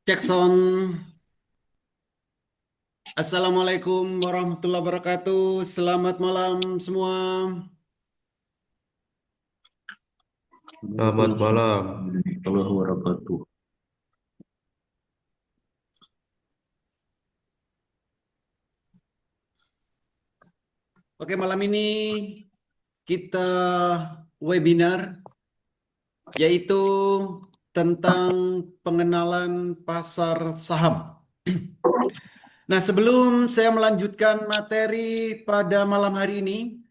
Cek sound. Assalamualaikum warahmatullahi wabarakatuh. Selamat malam semua. Selamat malam. Warahmatullahi wabarakatuh. Oke, malam ini kita webinar yaitu tentang pengenalan pasar saham. Nah, sebelum saya melanjutkan materi pada malam hari ini,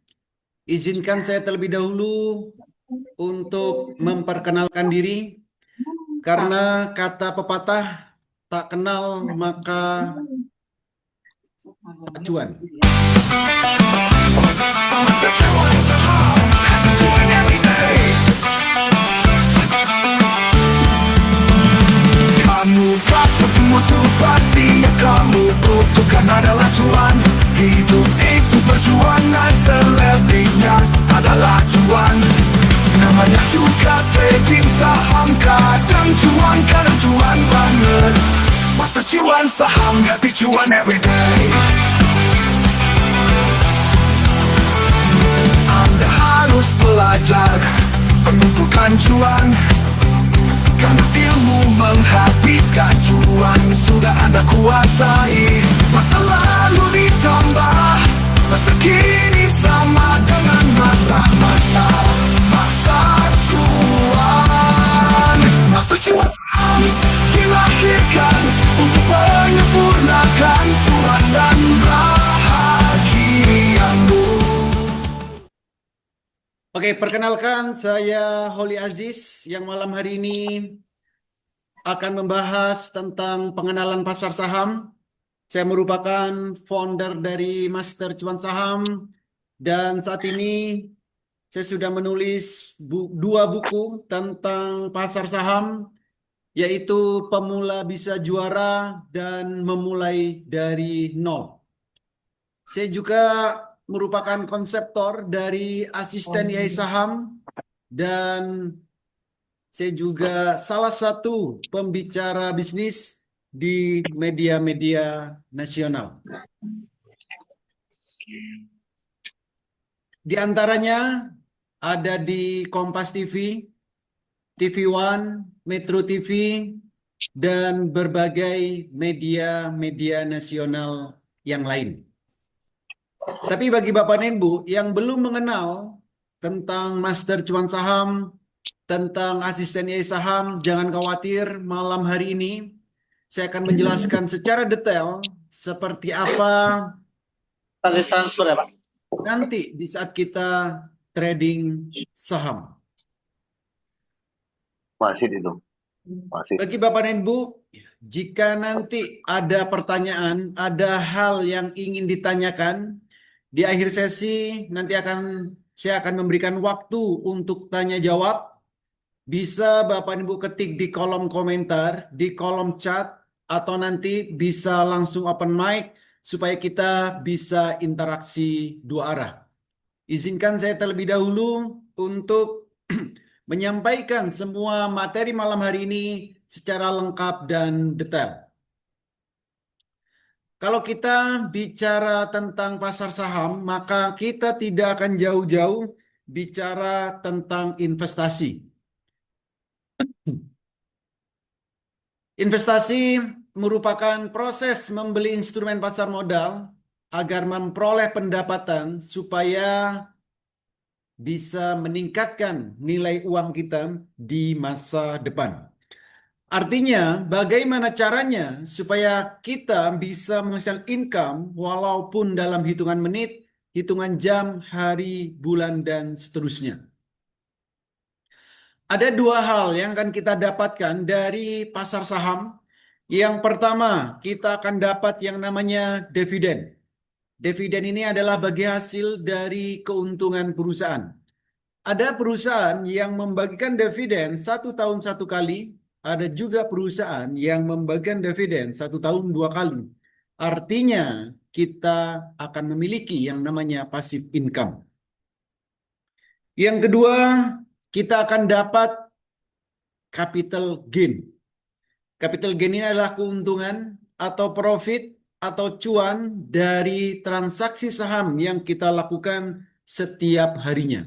izinkan saya terlebih dahulu untuk memperkenalkan diri, karena kata pepatah tak kenal maka acuan. Kamu patut motivasi yang kamu butuhkan adalah cuan. Hidup itu perjuangan, selebihnya adalah cuan. Namanya juga trading saham, kadang cuan banget. Master cuan saham, happy cuan everyday. Anda harus belajar mengumpulkan cuan, karena ilmu menghabiskan cuan sudah Anda kuasai. Masa lalu ditambah masa kini sama dengan masa cuan. Masa cuan dilahirkan untuk menyempurnakan cuan dan bahagiamu. Oke, perkenalkan saya Holly Aziz yang malam hari ini akan membahas tentang pengenalan pasar saham. Saya merupakan founder dari Master Cuan Saham dan saat ini saya sudah menulis dua buku tentang pasar saham, yaitu Pemula Bisa Juara dan Memulai dari Nol. Saya juga merupakan konseptor dari Asisten IAI Saham dan saya juga salah satu pembicara bisnis di media-media nasional. Di antaranya ada di Kompas TV, TV One, Metro TV, dan berbagai media-media nasional yang lain. Tapi bagi Bapak dan Ibu yang belum mengenal tentang Master Cuan Saham, tentang Asisten IAI Saham, jangan khawatir, malam hari ini saya akan menjelaskan secara detail seperti apa Transfer ya Pak? nanti di saat kita trading saham. Masih itu. Masih. Bagi Bapak dan Ibu, jika nanti ada pertanyaan, ada hal yang ingin ditanyakan, di akhir sesi nanti saya akan memberikan waktu untuk tanya jawab. Bisa Bapak Ibu ketik di kolom komentar, di kolom chat, atau nanti bisa langsung open mic supaya kita bisa interaksi dua arah. Izinkan saya terlebih dahulu untuk menyampaikan semua materi malam hari ini secara lengkap dan detail. Kalau kita bicara tentang pasar saham, maka kita tidak akan jauh-jauh bicara tentang investasi. Investasi merupakan proses membeli instrumen pasar modal agar memperoleh pendapatan supaya bisa meningkatkan nilai uang kita di masa depan. Artinya, bagaimana caranya supaya kita bisa menghasilkan income walaupun dalam hitungan menit, hitungan jam, hari, bulan, dan seterusnya. Ada dua hal yang akan kita dapatkan dari pasar saham. Yang pertama, kita akan dapat yang namanya dividen. Dividen ini adalah bagi hasil dari keuntungan perusahaan. Ada perusahaan yang membagikan dividen 1 tahun 1 kali, ada juga perusahaan yang membagikan dividen 1 tahun 2 kali. Artinya kita akan memiliki yang namanya passive income. Yang kedua, kita akan dapat capital gain. Capital gain ini adalah keuntungan atau profit atau cuan dari transaksi saham yang kita lakukan setiap harinya.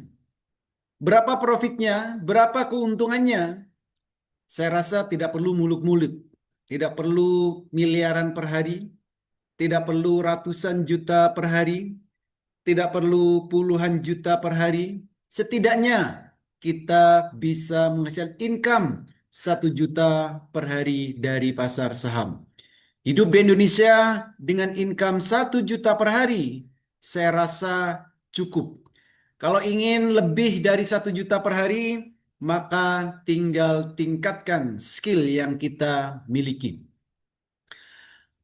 Berapa profitnya? Berapa keuntungannya? Saya rasa tidak perlu muluk-muluk, tidak perlu miliaran per hari, tidak perlu ratusan juta per hari, tidak perlu puluhan juta per hari. Setidaknya kita bisa menghasilkan income 1 juta per hari dari pasar saham. Hidup di Indonesia dengan income 1 juta per hari, saya rasa cukup. Kalau ingin lebih dari 1 juta per hari, maka tinggal tingkatkan skill yang kita miliki.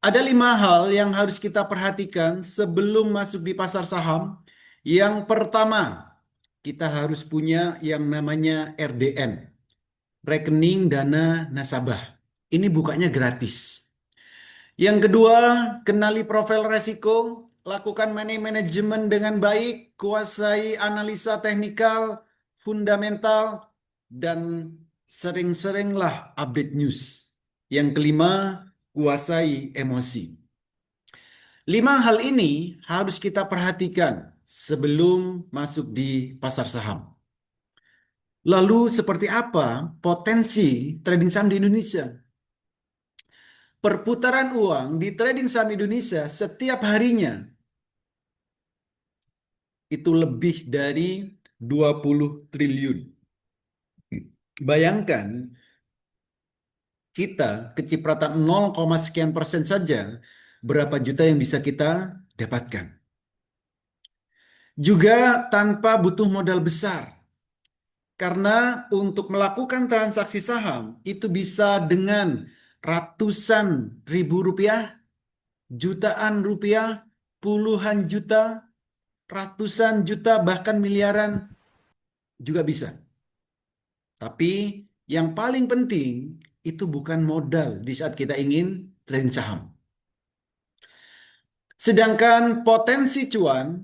Ada 5 hal yang harus kita perhatikan sebelum masuk di pasar saham. Yang pertama, kita harus punya yang namanya RDN, rekening dana nasabah. Ini bukanya gratis. Yang kedua, kenali profil resiko, lakukan money management dengan baik, kuasai analisa teknikal, fundamental, dan sering-seringlah update news. Yang kelima, kuasai emosi. 5 hal ini harus kita perhatikan sebelum masuk di pasar saham. Lalu seperti apa potensi trading saham di Indonesia? Perputaran uang di trading saham Indonesia setiap harinya itu lebih dari 20 triliun. Bayangkan kita kecipratan 0, sekian persen saja, berapa juta yang bisa kita dapatkan. Juga tanpa butuh modal besar. Karena untuk melakukan transaksi saham itu bisa dengan ratusan ribu rupiah, jutaan rupiah, puluhan juta, ratusan juta, bahkan miliaran juga bisa. Tapi yang paling penting itu bukan modal di saat kita ingin trading saham. Sedangkan potensi cuan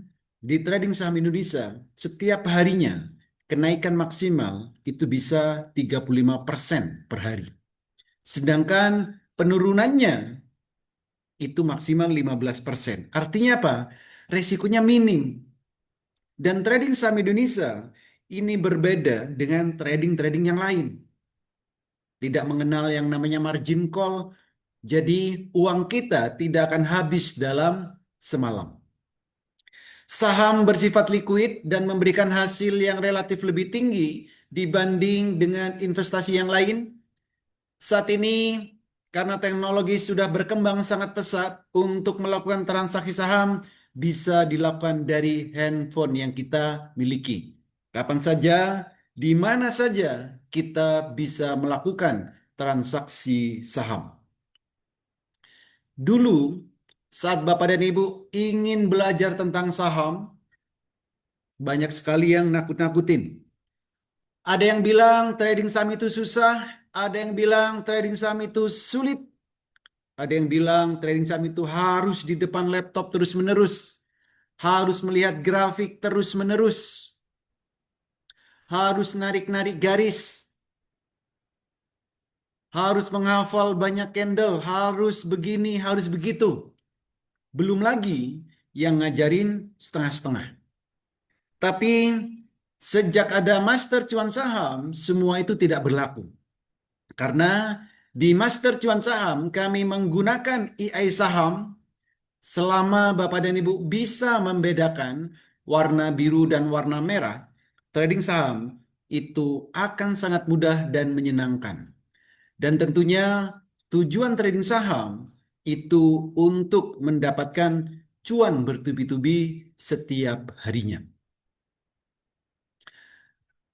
di trading saham Indonesia setiap harinya kenaikan maksimal itu bisa 35% per hari. Sedangkan penurunannya itu maksimal 15%. Artinya apa? Resikonya minim. Dan trading saham Indonesia ini berbeda dengan trading-trading yang lain. Tidak mengenal yang namanya margin call, jadi uang kita tidak akan habis dalam semalam. Saham bersifat liquid dan memberikan hasil yang relatif lebih tinggi dibanding dengan investasi yang lain. Saat ini karena teknologi sudah berkembang sangat pesat, untuk melakukan transaksi saham bisa dilakukan dari handphone yang kita miliki. Kapan saja, di mana saja kita bisa melakukan transaksi saham. Dulu saat Bapak dan Ibu ingin belajar tentang saham, banyak sekali yang nakut-nakutin. Ada yang bilang trading saham itu susah, ada yang bilang trading saham itu sulit, ada yang bilang trading saham itu harus di depan laptop terus-menerus, harus melihat grafik terus-menerus, harus narik-narik garis, harus menghafal banyak candle, harus begini, harus begitu. Belum lagi yang ngajarin setengah-setengah. Tapi sejak ada Master Cuan Saham, semua itu tidak berlaku. Karena di Master Cuan Saham kami menggunakan AI saham. Selama Bapak dan Ibu bisa membedakan warna biru dan warna merah, trading saham itu akan sangat mudah dan menyenangkan. Dan tentunya tujuan trading saham itu untuk mendapatkan cuan bertubi-tubi setiap harinya.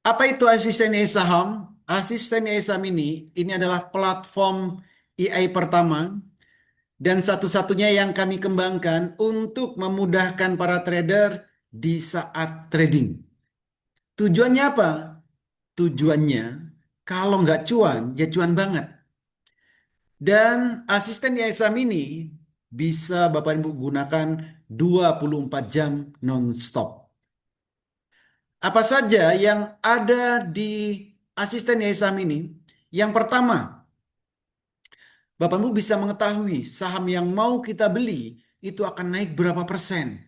Apa itu asisten AI saham? Asisten AI saham ini adalah platform AI pertama dan satu-satunya yang kami kembangkan untuk memudahkan para trader di saat trading. Tujuannya apa? Tujuannya kalau nggak cuan, ya cuan banget. Dan asisten AI saham ini bisa Bapak Ibu gunakan 24 jam non-stop. Apa saja yang ada di asisten yai saham ini? Yang pertama, Bapak Ibu bisa mengetahui saham yang mau kita beli itu akan naik berapa persen.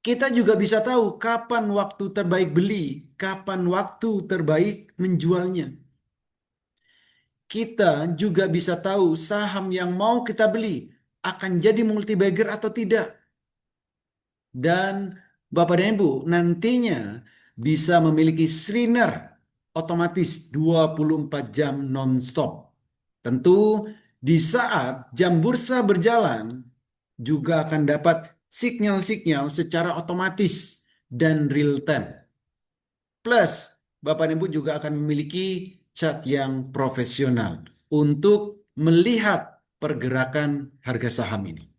Kita juga bisa tahu kapan waktu terbaik beli, kapan waktu terbaik menjualnya. Kita juga bisa tahu saham yang mau kita beli akan jadi multi bagger atau tidak. Dan Bapak dan Ibu nantinya bisa memiliki screener otomatis 24 jam non-stop. Tentu di saat jam bursa berjalan juga akan dapat sinyal-sinyal secara otomatis dan real time. Plus, Bapak dan Ibu juga akan memiliki chart yang profesional untuk melihat pergerakan harga saham ini.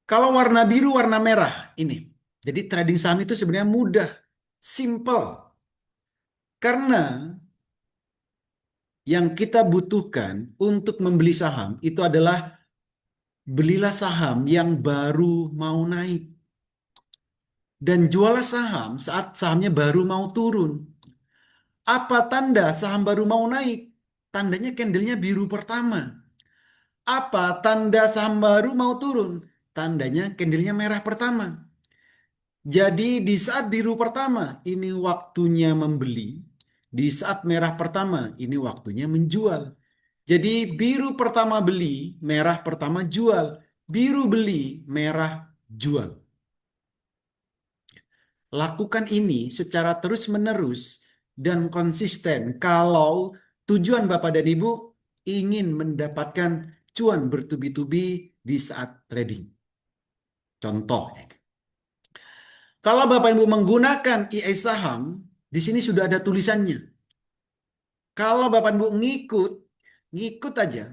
Kalau warna biru, warna merah ini. Jadi trading saham itu sebenarnya mudah, simple. Karena yang kita butuhkan untuk membeli saham itu adalah belilah saham yang baru mau naik. Dan jualah saham saat sahamnya baru mau turun. Apa tanda saham baru mau naik? Tandanya candlenya biru pertama. Apa tanda saham baru mau turun? Tandanya candlenya merah pertama. Jadi di saat biru pertama ini waktunya membeli, di saat merah pertama ini waktunya menjual. Jadi biru pertama beli, merah pertama jual, biru beli, merah jual. Lakukan ini secara terus-menerus dan konsisten kalau tujuan Bapak dan Ibu ingin mendapatkan cuan bertubi-tubi di saat trading. Contoh, kalau Bapak Ibu menggunakan EA saham, di sini sudah ada tulisannya. Kalau Bapak Ibu ngikut aja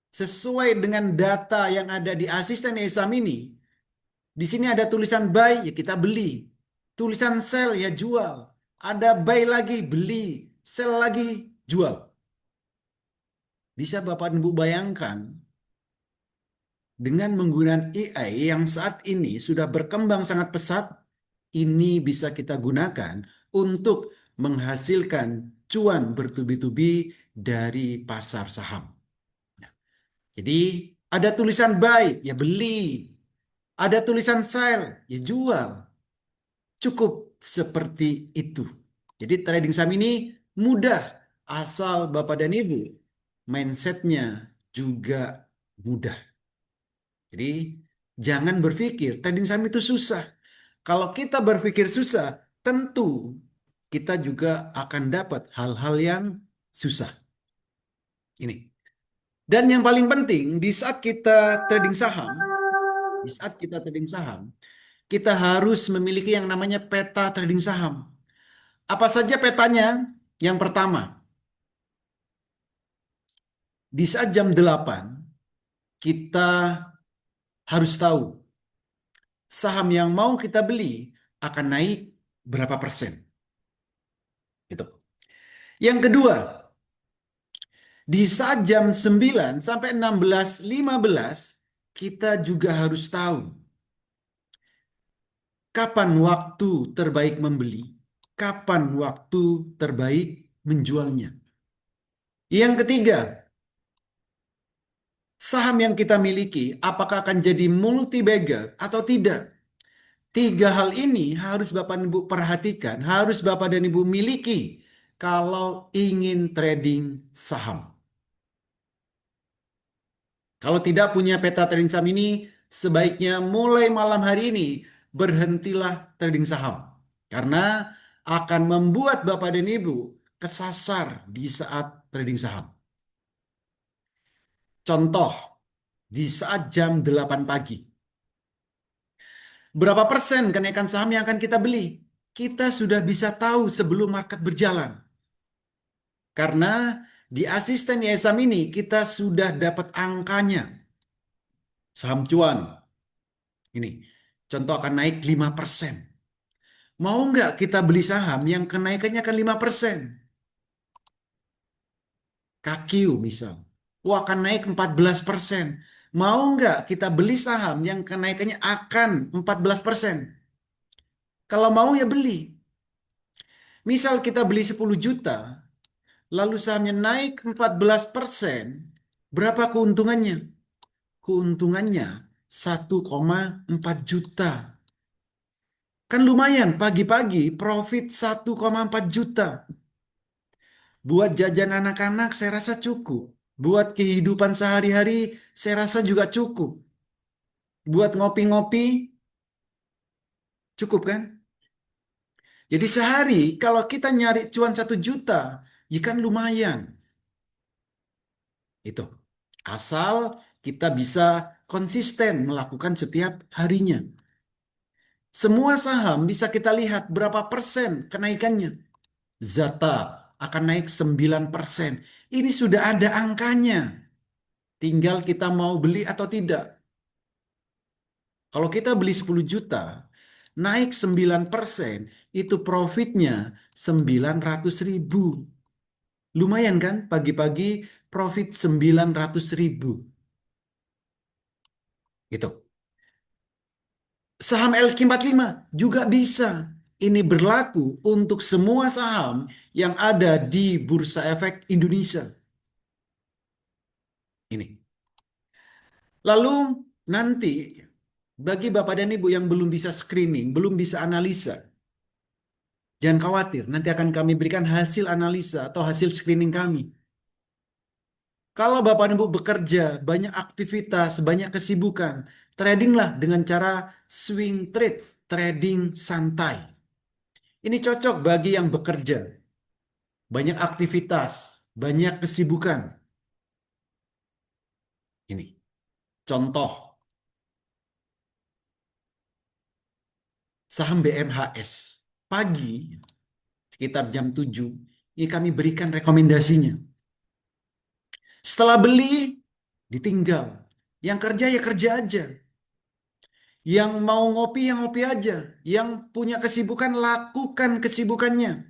sesuai dengan data yang ada di asisten EA saham ini. Di sini ada tulisan buy, ya kita beli. Tulisan sell, ya jual. Ada buy lagi, beli. Sell lagi, jual. Bisa Bapak Ibu bayangkan dengan menggunakan AI yang saat ini sudah berkembang sangat pesat, ini bisa kita gunakan untuk menghasilkan cuan bertubi-tubi dari pasar saham. Jadi ada tulisan buy, ya beli. Ada tulisan sell, ya jual. Cukup seperti itu. Jadi trading saham ini mudah asal Bapak dan Ibu mindsetnya juga mudah. Jadi jangan berpikir trading saham itu susah. Kalau kita berpikir susah, tentu kita juga akan dapat hal-hal yang susah. Ini. Dan yang paling penting di saat kita trading saham, kita harus memiliki yang namanya peta trading saham. Apa saja petanya? Yang pertama, di saat jam 8, kita harus tahu saham yang mau kita beli akan naik berapa persen. Gitu. Yang kedua, di saat jam 9 sampai 16.15, kita juga harus tahu kapan waktu terbaik membeli, kapan waktu terbaik menjualnya. Yang ketiga, saham yang kita miliki apakah akan jadi multi bagger atau tidak? Tiga hal ini harus Bapak dan Ibu perhatikan, harus Bapak dan Ibu miliki kalau ingin trading saham. Kalau tidak punya peta trading saham ini, sebaiknya mulai malam hari ini berhentilah trading saham. Karena akan membuat Bapak dan Ibu kesasar di saat trading saham. Contoh, di saat jam 8 pagi. Berapa persen kenaikan saham yang akan kita beli? Kita sudah bisa tahu sebelum market berjalan. Karena di asisten ISAM ini kita sudah dapat angkanya. Saham cuan. Ini contoh akan naik 5%. Mau nggak kita beli saham yang kenaikannya akan 5%? KQ misal. Wah, akan naik 14%. Mau nggak kita beli saham yang kenaikannya akan 14%? Kalau mau ya beli. Misal kita beli 10 juta, lalu sahamnya naik 14%, berapa keuntungannya? Keuntungannya 1,4 juta. Kan lumayan, pagi-pagi profit 1,4 juta. Buat jajan anak-anak saya rasa cukup. Buat kehidupan sehari-hari saya rasa juga cukup. Buat ngopi-ngopi cukup kan? Jadi sehari kalau kita nyari cuan 1 juta, ya kan lumayan. Itu. Asal kita bisa konsisten melakukan setiap harinya. Semua saham bisa kita lihat berapa persen kenaikannya. Zata akan naik 9%. Ini sudah ada angkanya. Tinggal kita mau beli atau tidak. Kalau kita beli 10 juta, naik 9%, itu profitnya 900.000. Lumayan kan? Pagi-pagi profit 900.000. Gitu. Saham LQ45 juga bisa. Ini berlaku untuk semua saham yang ada di Bursa Efek Indonesia. Ini. Lalu nanti bagi Bapak dan Ibu yang belum bisa screening, belum bisa analisa, jangan khawatir, nanti akan kami berikan hasil analisa atau hasil screening kami. Kalau Bapak dan Ibu bekerja, banyak aktivitas, banyak kesibukan, tradinglah dengan cara swing trade, trading santai. Ini cocok bagi yang bekerja, banyak aktivitas, banyak kesibukan. Ini contoh saham BMHS. Pagi sekitar jam 7, ini kami berikan rekomendasinya. Setelah beli, ditinggal. Yang kerja ya kerja aja. Yang mau ngopi ya ngopi aja. Yang punya kesibukan lakukan kesibukannya.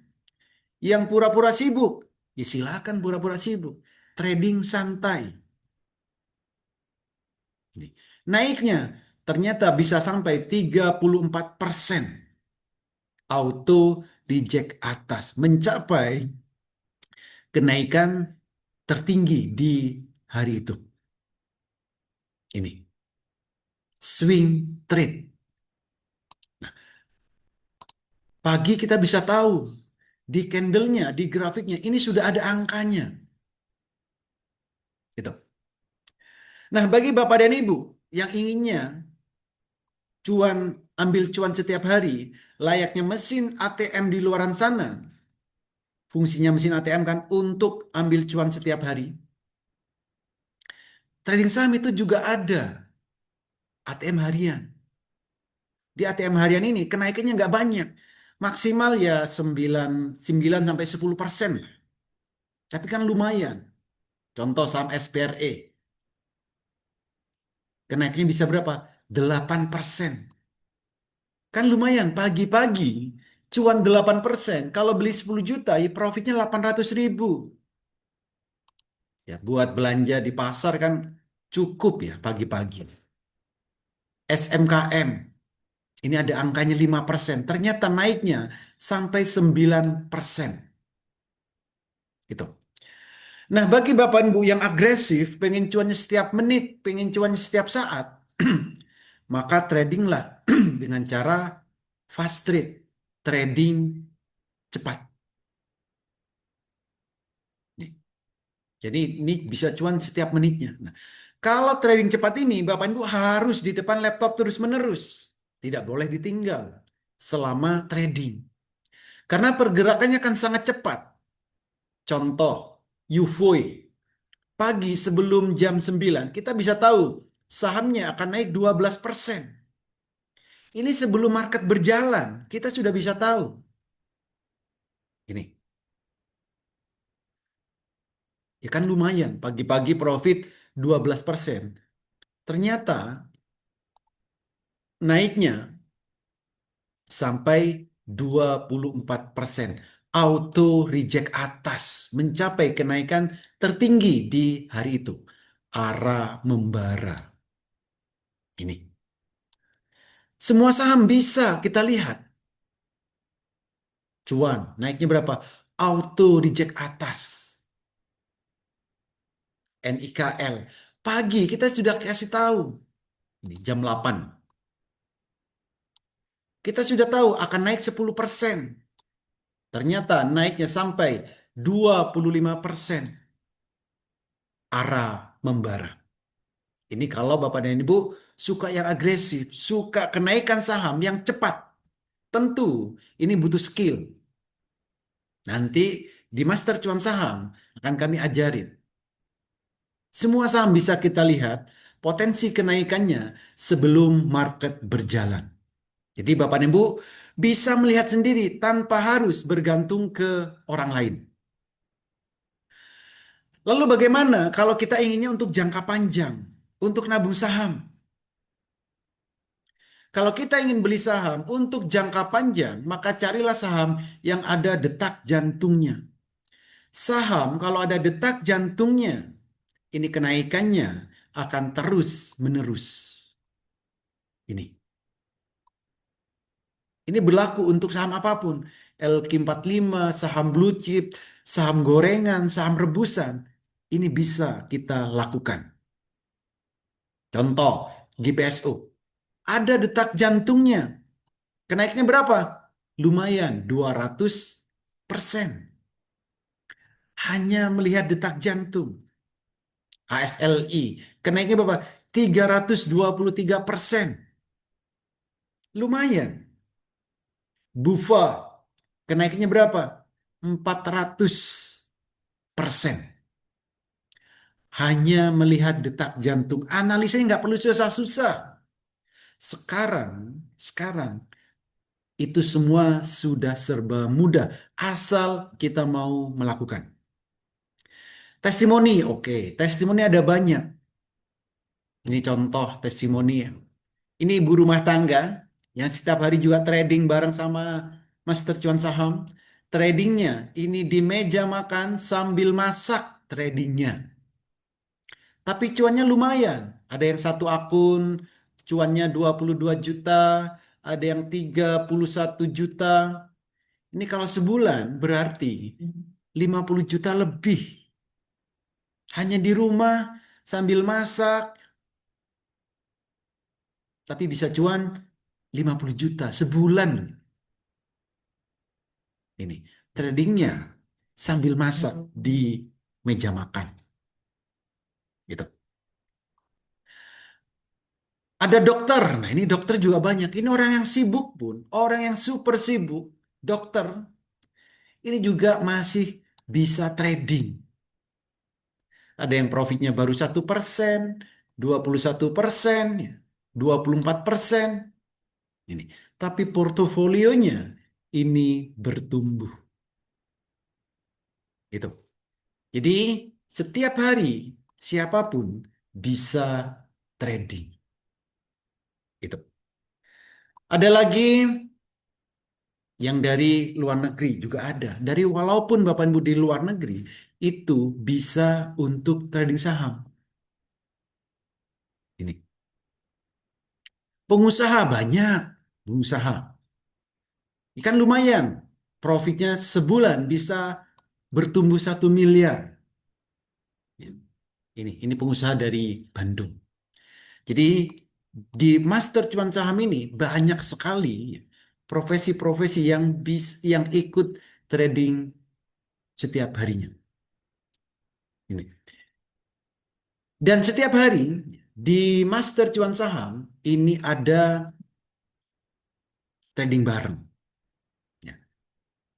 Yang pura-pura sibuk, ya silakan pura-pura sibuk. Trading santai. Naiknya ternyata bisa sampai 34%. Auto reject atas. Mencapai kenaikan tertinggi di hari itu. Ini. Swing trade. Nah, pagi kita bisa tahu di candlenya, di grafiknya, ini sudah ada angkanya. Gitu. Nah, bagi Bapak dan Ibu yang inginnya ambil cuan setiap hari, layaknya mesin ATM di luaran sana. Fungsinya mesin ATM kan untuk ambil cuan setiap hari. Trading saham itu juga ada ATM harian. Di ATM harian ini kenaikannya nggak banyak. Maksimal ya 9 sampai 10%. Tapi kan lumayan. Contoh saham SPRE. Kenaikannya bisa berapa? 8%. Kan lumayan pagi-pagi. Cuan 8%. Kalau beli 10 juta ya profitnya 800.000. Ya buat belanja di pasar kan cukup ya pagi-pagi. SMKM. Ini ada angkanya 5%. Ternyata naiknya sampai 9%. Gitu. Nah, bagi Bapak Ibu yang agresif, pengen cuannya setiap menit, pengen cuannya setiap saat, maka tradinglah dengan cara fast trade, trading cepat. Jadi ini bisa cuan setiap menitnya. Nah, kalau trading cepat ini, Bapak Ibu harus di depan laptop terus-menerus. Tidak boleh ditinggal selama trading. Karena pergerakannya akan sangat cepat. Contoh, UFOI. Pagi sebelum jam 9, kita bisa tahu sahamnya akan naik 12%. Ini sebelum market berjalan, kita sudah bisa tahu. Ini. Ya kan lumayan, pagi-pagi profit 12%. Ternyata naiknya sampai 24%. Auto reject atas, mencapai kenaikan tertinggi di hari itu. Arah membara. Ini. Semua saham bisa kita lihat. Cuan, naiknya berapa? Auto reject atas. NIKL. Pagi kita sudah kasih tahu. Ini jam 8. Kita sudah tahu akan naik 10%. Ternyata naiknya sampai 25%. Arah membara. Ini kalau Bapak dan Ibu suka yang agresif, suka kenaikan saham yang cepat. Tentu ini butuh skill. Nanti di Master Cuan Saham akan kami ajarin. Semua saham bisa kita lihat potensi kenaikannya sebelum market berjalan. Jadi Bapak dan Ibu bisa melihat sendiri tanpa harus bergantung ke orang lain. Lalu bagaimana kalau kita inginnya untuk jangka panjang, untuk nabung saham? Kalau kita ingin beli saham untuk jangka panjang, maka carilah saham yang ada detak jantungnya. Saham kalau ada detak jantungnya, ini kenaikannya akan terus menerus. Ini. Ini berlaku untuk saham apapun. LQ45, saham blue chip, saham gorengan, saham rebusan. Ini bisa kita lakukan. Contoh, GPSO. Ada detak jantungnya. Kenaiknya berapa? Lumayan, 200%. Hanya melihat detak jantung. ASLI, kenaiknya berapa? 323%. Lumayan. Bufa, kenaiknya berapa? 400%. Hanya melihat detak jantung. Analisanya nggak perlu susah-susah. Sekarang itu semua sudah serba mudah. Asal kita mau melakukan. Testimoni, oke. Testimoni ada banyak. Ini contoh testimoni. Ini ibu rumah tangga yang setiap hari juga trading bareng sama Master Cuan Saham. Tradingnya ini di meja makan sambil masak tradingnya. Tapi cuannya lumayan. Ada yang satu akun cuannya 22 juta, ada yang 31 juta. Ini kalau sebulan berarti 50 juta lebih. Hanya di rumah sambil masak. Tapi bisa cuan 50 juta sebulan. Ini tradingnya sambil masak di meja makan. Gitu. Ada dokter. Nah, ini dokter juga banyak. Ini orang yang sibuk pun, orang yang super sibuk, dokter ini juga masih bisa trading. Ada yang profitnya baru 1%, 21%, 24%. Ini. Tapi portofolionya ini bertumbuh. Itu. Jadi setiap hari siapapun bisa trading. Itu. Ada lagi yang dari luar negeri juga ada. Dari walaupun Bapak Ibu di luar negeri itu bisa untuk trading saham. Ini. Pengusaha banyak, pengusaha. Ikan lumayan. Profitnya sebulan bisa bertumbuh 1 miliar. Ini pengusaha dari Bandung. Jadi di Master Cuan Saham ini banyak sekali profesi-profesi yang ikut trading setiap harinya. Ini. Dan setiap hari di Master Cuan Saham ini ada trading bareng. Ya.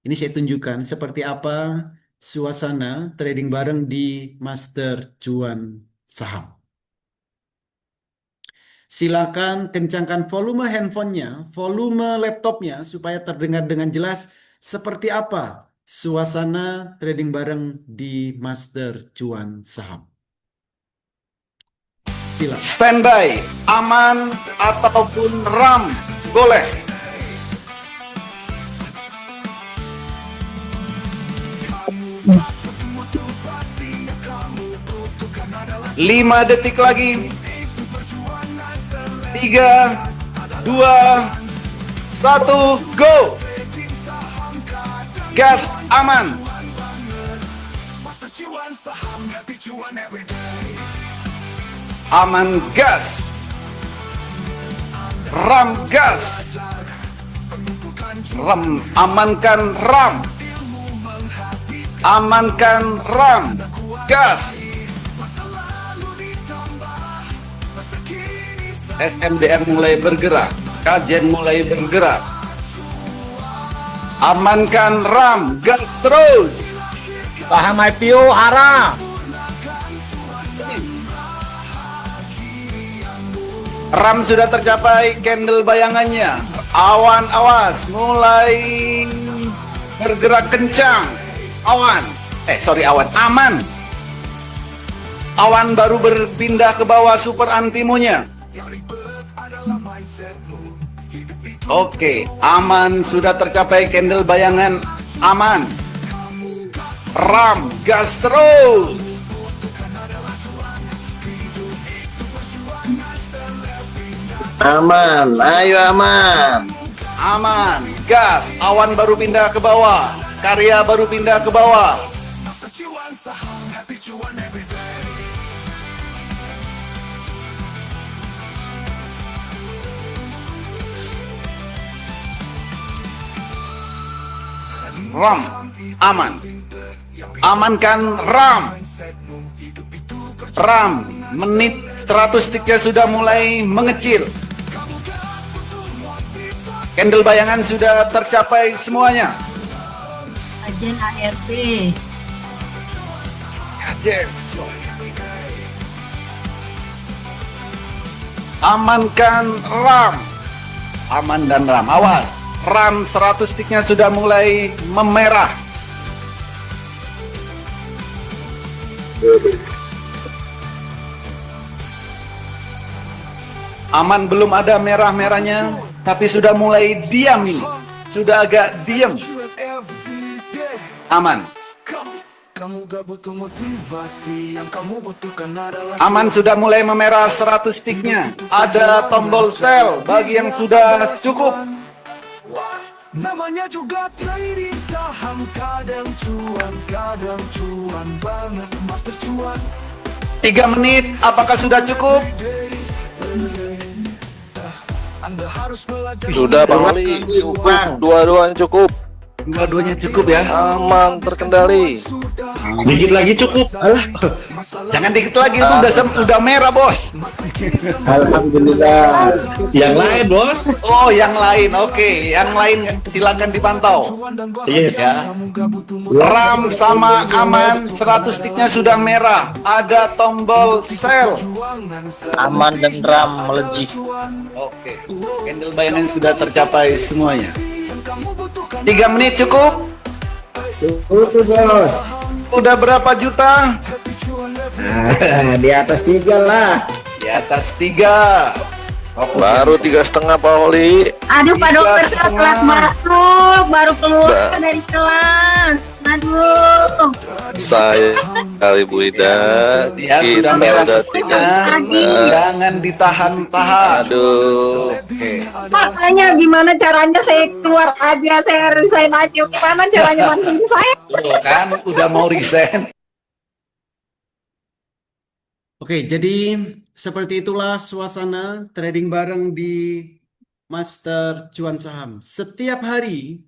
Ini saya tunjukkan seperti apa suasana trading bareng di Master Cuan Saham. Silakan kencangkan volume handphonenya, volume laptopnya supaya terdengar dengan jelas seperti apa suasana trading bareng di Master Cuan Saham. Silakan. Standby, aman ataupun RAM, boleh. 5 detik lagi. 4, 3, 2, 1, go! Gas aman. Aman gas. Ram gas. Ram, amankan ram. Amankan ram. Gas. SMDR mulai bergerak. Kajen mulai bergerak. Amankan ram. Gas terus. Paham IPO arah. Ram sudah tercapai, candle bayangannya. Awan awas, mulai bergerak kencang. Awan, awan, aman. Awan baru berpindah ke bawah super antimonya. Oke, aman sudah tercapai, candle bayangan aman. Ram, gas terus. Aman, ayo aman. Aman, gas, awan baru pindah ke bawah, karya baru pindah ke bawah. Ram, aman. Amankan ram. Ram, menit 100 tiknya sudah mulai mengecil. Candle bayangan sudah tercapai semuanya. Ajen ART. Amankan ram. Aman dan ram. Awas. Ram 100 tiknya sudah mulai memerah. Aman belum ada merah-merahnya, tapi sudah mulai diam ini. Sudah agak diam. Aman. Aman sudah mulai memerah 100 tiknya. Ada tombol sell bagi yang sudah cukup. Namanya juga trading saham, kadang cuan banget, master cuan. 3 menit, apakah sudah cukup? Anda harus belajar. Sudah Bang Ali, cukup. Dua-duanya cukup. Dua-duanya cukup ya. Aman, terkendali. Dikit lagi cukup. Alah. Jangan dikit lagi, itu udah merah, Bos. Alhamdulillah. Yang lain, Bos. Oh, yang lain. Oke, yang lain silakan dipantau. Yes. Ya. Ram sama aman 100 tiknya sudah merah. Ada tombol sell. Aman dan ram melejit. Oke. Candle bayangan sudah tercapai semuanya. 3 menit cukup? Cukup, Bos. Udah berapa juta? Di atas 3 lah. Di atas 3. Baru 3,5 Pak Oli. Aduh, Pak Dokter, Tiga kelas setengah. baru keluar dari kelas. Aduh. Saya kali Bu Ida. Ya Kita sudah merah udah setengah. Jangan ditahan-tahan. Aduh. Oke. Makanya gimana caranya saya keluar aja, saya resign aja. Gimana caranya bantuin saya? Tuh kan udah mau resign. Oke, jadi seperti itulah suasana trading bareng di Master Cuan Saham. Setiap hari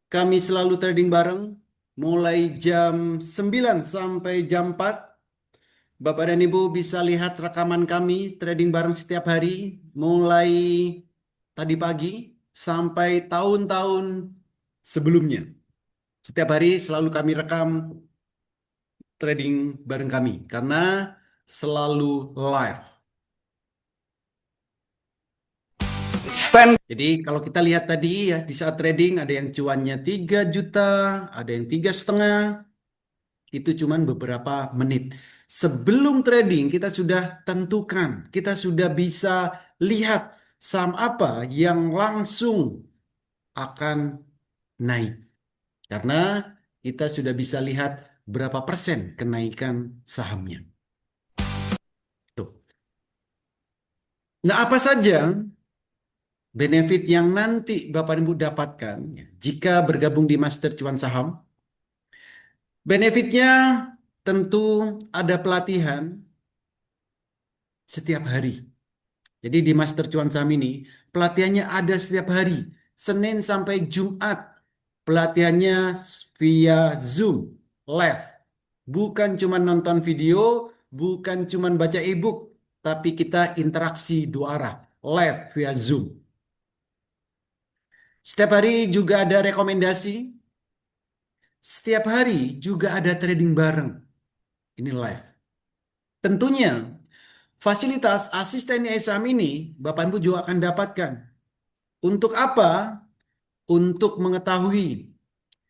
kami selalu trading bareng mulai jam 9 sampai jam 4. Bapak dan Ibu bisa lihat rekaman kami trading bareng setiap hari mulai tadi pagi sampai tahun-tahun sebelumnya. Setiap hari selalu kami rekam trading bareng kami karena selalu live. Stand. Jadi kalau kita lihat tadi ya di saat trading ada yang cuannya 3 juta, ada yang 3,5. Itu cuman beberapa menit. Sebelum trading kita sudah tentukan, kita sudah bisa lihat saham apa yang langsung akan naik. Karena kita sudah bisa lihat berapa persen kenaikan sahamnya. Tuh. Nah, apa saja benefit yang nanti Bapak Ibu dapatkan ya, jika bergabung di Master Cuan Saham? Benefitnya tentu ada pelatihan setiap hari. Jadi di Master Cuan Saham ini pelatihannya ada setiap hari, Senin sampai Jumat. Pelatihannya via Zoom, live. Bukan cuma nonton video, bukan cuma baca e-book, tapi kita interaksi dua arah, live via Zoom. Setiap hari juga ada rekomendasi, setiap hari juga ada trading bareng. Ini live. Tentunya fasilitas asisten saham ini Bapak Ibu juga akan dapatkan. Untuk apa? Untuk mengetahui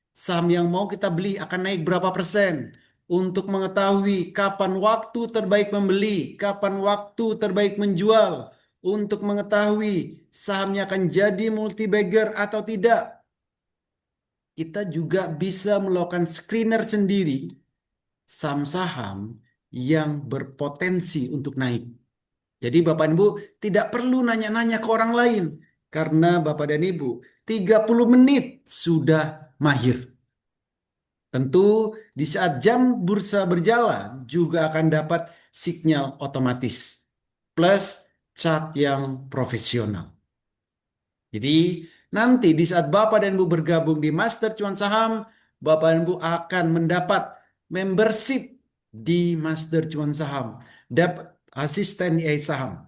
saham yang mau kita beli akan naik berapa persen. Untuk mengetahui kapan waktu terbaik membeli, kapan waktu terbaik menjual. Untuk mengetahui sahamnya akan jadi multi bagger atau tidak. Kita juga bisa melakukan screener sendiri saham-saham yang berpotensi untuk naik. Jadi Bapak dan Ibu tidak perlu nanya-nanya ke orang lain. Karena Bapak dan Ibu 30 menit sudah mahir. Tentu di saat jam bursa berjalan juga akan dapat sinyal otomatis. Plus chart yang profesional. Jadi nanti di saat Bapak dan Ibu bergabung di Master Cuan Saham, Bapak dan Ibu akan mendapat membership di Master Cuan Saham. Dapat asisten saham.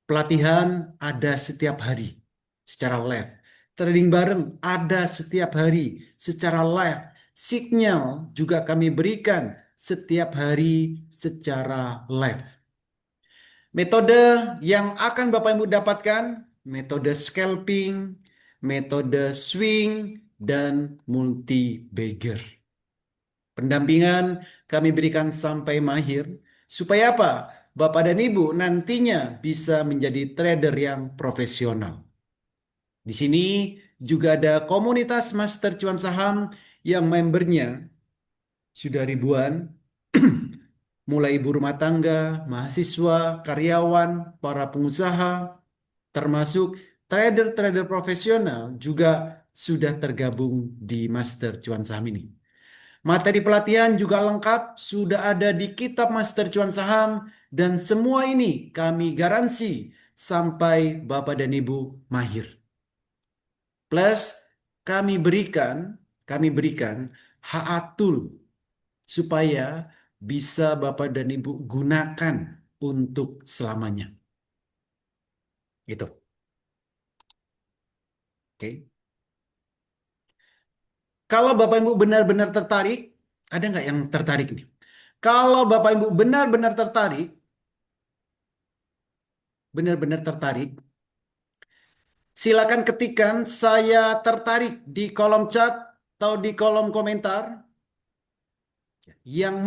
Pelatihan ada setiap hari secara live. Trading bareng ada setiap hari secara live. Signal juga kami berikan setiap hari secara live. Metode yang akan Bapak Ibu dapatkan, metode scalping, metode swing, dan multi bagger. Pendampingan kami berikan sampai mahir. Supaya apa? Bapak dan Ibu nantinya bisa menjadi trader yang profesional. Di sini juga ada komunitas Master Cuan Saham yang membernya sudah ribuan. Mulai ibu rumah tangga, mahasiswa, karyawan, para pengusaha, termasuk trader-trader profesional juga sudah tergabung di Master Cuan Saham ini. Materi pelatihan juga lengkap, sudah ada di kitab Master Cuan Saham, dan semua ini kami garansi sampai Bapak dan Ibu mahir. Plus kami berikan haatul supaya bisa Bapak dan Ibu gunakan untuk selamanya. Gitu. Oke. Kalau Bapak Ibu benar-benar tertarik, ada nggak yang tertarik nih? Kalau Bapak Ibu benar-benar tertarik, silakan ketikkan saya tertarik di kolom chat atau di kolom komentar. Yang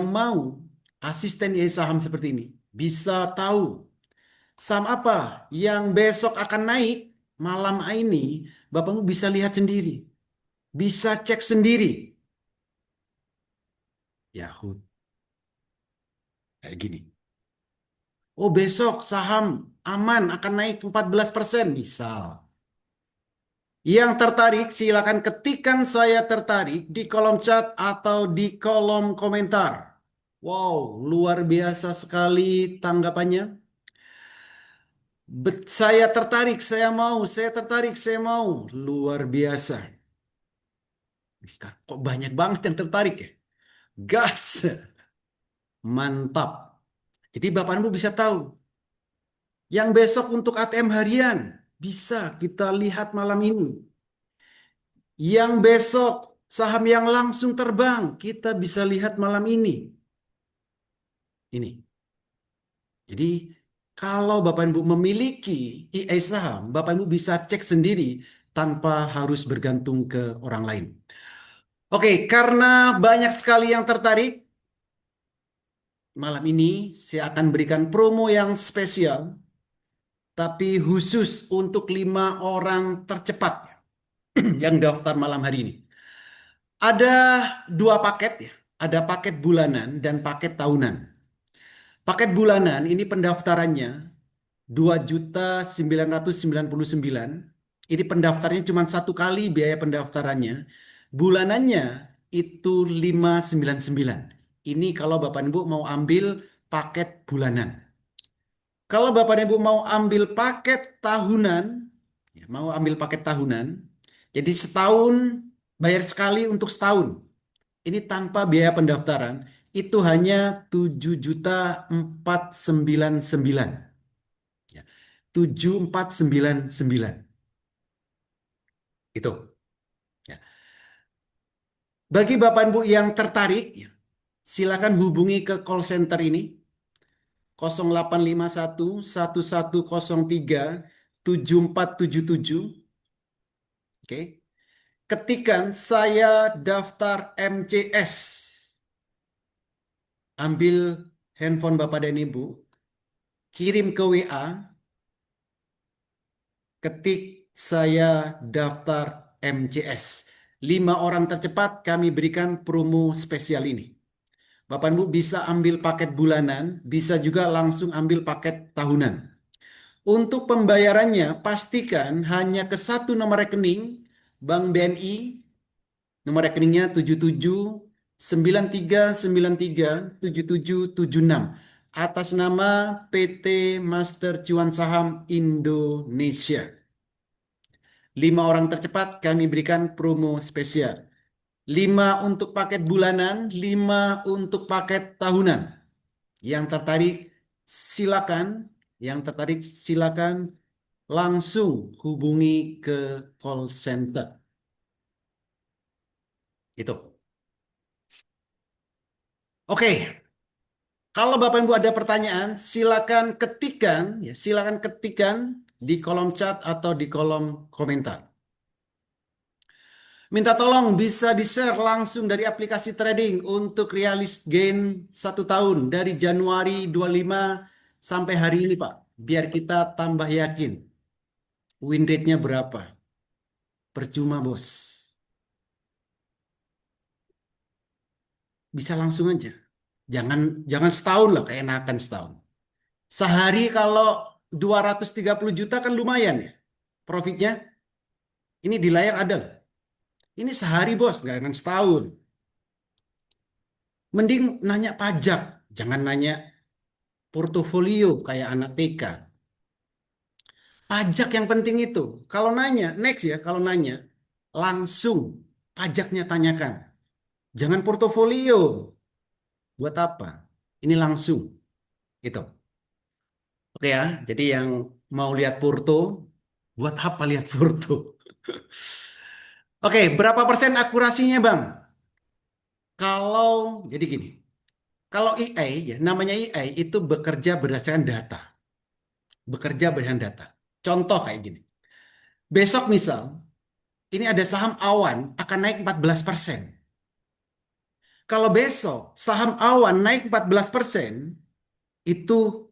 mau asisten saham seperti ini bisa tahu saham apa yang besok akan naik malam ini, Bapak Ibu bisa lihat sendiri. Bisa cek sendiri. Yahoo. Kayak gini. Oh, besok saham aman akan naik 14%, misal. Yang tertarik silakan ketikkan saya tertarik di kolom chat atau di kolom komentar. Wow, luar biasa sekali tanggapannya. Saya tertarik, saya mau, saya tertarik, saya mau. Luar biasa. Kok banyak banget yang tertarik ya? Gas. Mantap. Jadi Bapak Ibu bisa tahu. Yang besok untuk ATM harian bisa kita lihat malam ini. Yang besok saham yang langsung terbang kita bisa lihat malam ini. Ini. Jadi kalau Bapak Ibu memiliki saham, Bapak Ibu bisa cek sendiri tanpa harus bergantung ke orang lain. Oke, karena banyak sekali yang tertarik, malam ini saya akan berikan promo yang spesial, tapi khusus untuk 5 orang tercepat yang daftar malam hari ini. Ada 2 paket ya, ada paket bulanan dan paket tahunan. Paket bulanan ini pendaftarannya 2.999.000. Ini pendaftarnya cuma satu kali biaya pendaftarannya. Bulanannya itu 599. Ini kalau Bapak Ibu mau ambil paket bulanan. Kalau Bapak Ibu mau ambil paket tahunan, jadi setahun bayar sekali untuk setahun. Ini tanpa biaya pendaftaran, itu hanya 7.499. 7.499. Itu. Ya. Bagi Bapak Ibu yang tertarik, silakan hubungi ke call center ini 0851 1103 7477. Oke. Ketikan saya daftar MCS. Ambil handphone Bapak dan Ibu, kirim ke WA, ketik saya daftar MCS. 5 orang tercepat kami berikan promo spesial ini. Bapak Ibu bisa ambil paket bulanan, bisa juga langsung ambil paket tahunan. Untuk pembayarannya pastikan hanya ke satu nomor rekening, Bank BNI, nomor rekeningnya 7793937776 atas nama PT Master Cuan Saham Indonesia. 5 orang tercepat kami berikan promo spesial. 5 untuk paket bulanan, 5 untuk paket tahunan. Yang tertarik silakan langsung hubungi ke call center. Itu. Oke. Kalau Bapak Ibu ada pertanyaan, silakan ketikan di kolom chat atau di kolom komentar. Minta tolong bisa di-share langsung dari aplikasi trading untuk realis gain 1 tahun dari Januari 25 sampai hari ini, Pak. Biar kita tambah yakin. Win rate-nya berapa? Percuma, Bos. Bisa langsung aja. Jangan setahun lah, keenakan setahun. Sehari kalau 230 juta kan lumayan ya profitnya. Ini di layar ada loh. Ini sehari bos, nggak akan setahun. Mending nanya pajak, jangan nanya portofolio kayak anak TK. Pajak yang penting itu. Kalau nanya, kalau nanya langsung pajaknya tanyakan. Jangan portofolio. Buat apa? Ini langsung. Itu. Oke ya, jadi yang mau lihat Porto, buat apa lihat Porto? Oke, berapa persen akurasinya Bang? Jadi gini, kalau AI, ya, namanya AI itu bekerja berdasarkan data. Contoh kayak gini. Besok misal, ini ada saham awan akan naik 14%. Kalau besok saham awan naik 14%, itu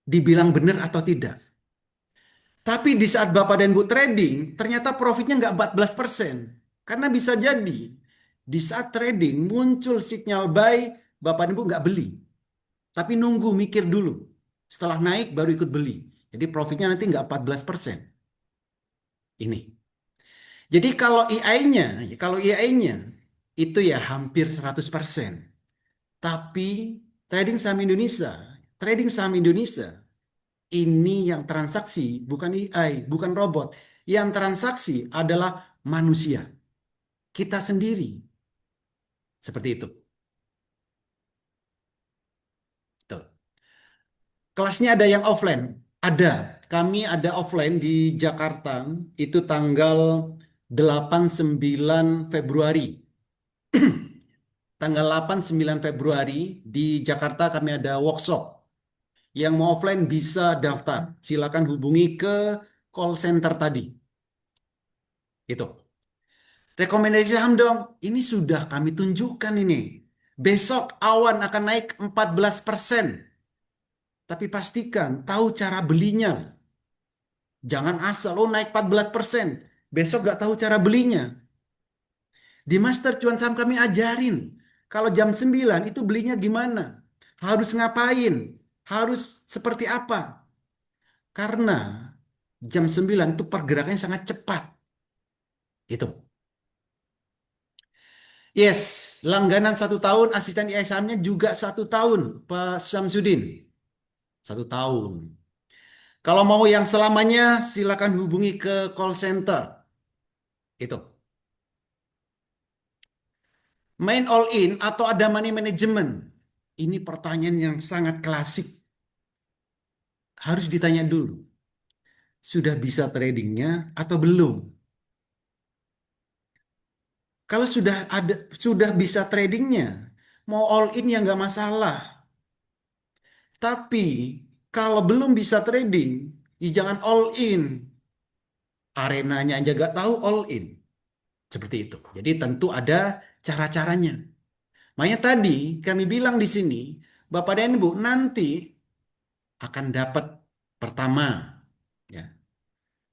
dibilang benar atau tidak. Tapi di saat Bapak dan Bu trading, ternyata profitnya nggak 14%. Karena bisa jadi di saat trading muncul sinyal buy, Bapak dan Bu nggak beli. Tapi nunggu, mikir dulu. Setelah naik baru ikut beli. Jadi profitnya nanti nggak 14%. Ini. Jadi kalau EI-nya itu ya hampir 100%. Tapi trading saham Indonesia ini yang transaksi bukan AI, bukan robot. Yang transaksi adalah manusia. Kita sendiri. Seperti itu. Tuh. Kelasnya ada yang offline? Ada. Kami ada offline di Jakarta. Itu tanggal 8-9 Februari. Tanggal 8-9 Februari di Jakarta kami ada workshop. Yang mau offline bisa daftar. Silakan hubungi ke call center tadi. Itu. Rekomendasi saham dong. Ini sudah kami tunjukkan ini. Besok awan akan naik 14%. Tapi pastikan tahu cara belinya. Jangan asal naik 14%. Besok gak tahu cara belinya. Di Master Cuan Saham kami ajarin. Kalau jam 9 itu belinya gimana? Harus ngapain? harus seperti apa? Karena jam 9 itu pergerakannya sangat cepat. Itu. Yes, langganan 1 tahun, asisten ISM-nya juga 1 tahun, Pak Syamsuddin. 1 tahun. Kalau mau yang selamanya, silakan hubungi ke call center. Itu. Main all in atau ada money management? Ini pertanyaan yang sangat klasik. Harus ditanya dulu. Sudah bisa tradingnya atau belum? Kalau sudah bisa tradingnya, mau all in ya nggak masalah. Tapi kalau belum bisa trading, ya jangan all in. Arenanya aja nggak tahu all in. Seperti itu. Jadi tentu ada cara-caranya. Makanya tadi kami bilang di sini, Bapak dan Ibu nanti akan dapat pertama, ya,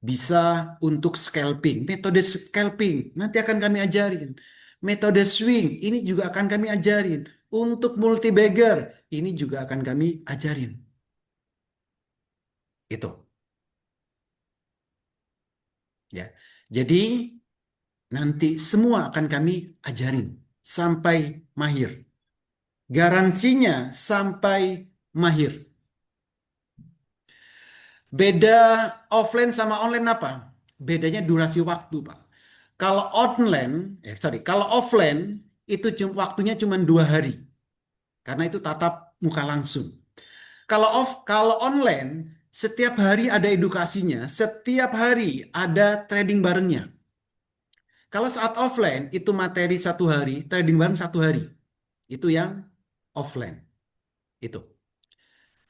bisa untuk scalping, metode scalping nanti akan kami ajarin. Metode swing ini juga akan kami ajarin. Untuk multi bagger ini juga akan kami ajarin. Itu. Ya. Jadi nanti semua akan kami ajarin sampai mahir. Garansinya sampai mahir. Beda offline sama online apa? Bedanya durasi waktu, Pak. Kalau kalau offline itu waktunya cuma 2 hari. Karena itu tatap muka langsung. Kalau online, setiap hari ada edukasinya, setiap hari ada trading barengnya. Kalau saat offline itu materi 1 hari, trading bareng 1 hari. Itu yang offline. Itu.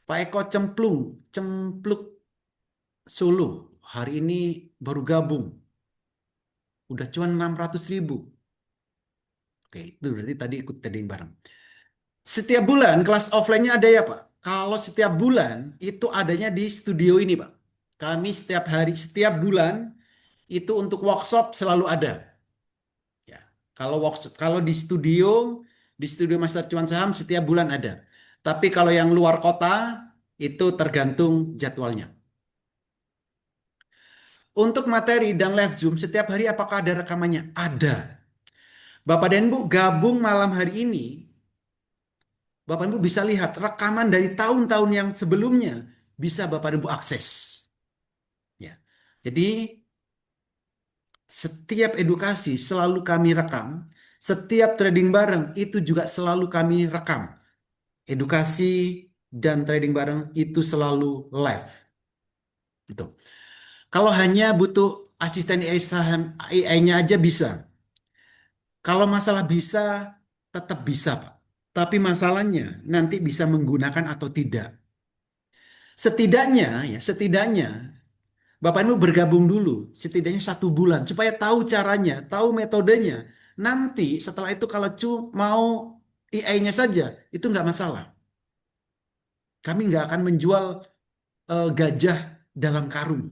Pak Eko cempluk Solo. Hari ini baru gabung. Udah cuma 600.000. Oke, itu berarti tadi ikut trading bareng. Setiap bulan kelas offline-nya ada ya, Pak? Kalau setiap bulan itu adanya di studio ini, Pak. Kami setiap hari, setiap bulan itu untuk workshop selalu ada. Ya. Kalau di studio Master Cuan Saham setiap bulan ada. Tapi kalau yang luar kota itu tergantung jadwalnya. Untuk materi dan live Zoom setiap hari apakah ada rekamannya? Ada. Bapak dan Ibu gabung malam hari ini, Bapak dan Ibu bisa lihat rekaman dari tahun-tahun yang sebelumnya bisa Bapak dan Ibu akses. Ya. Jadi setiap edukasi selalu kami rekam, setiap trading bareng itu juga selalu kami rekam. Edukasi dan trading bareng itu selalu live. Gitu. Kalau hanya butuh asisten AI-nya aja bisa. Kalau masalah bisa, tetap bisa, Pak. Tapi masalahnya nanti bisa menggunakan atau tidak. Setidaknya Bapak Ibu bergabung dulu, setidaknya 1 bulan supaya tahu caranya, tahu metodenya. Nanti setelah itu kalau mau AI-nya saja, itu nggak masalah. Kami nggak akan menjual gajah dalam karung.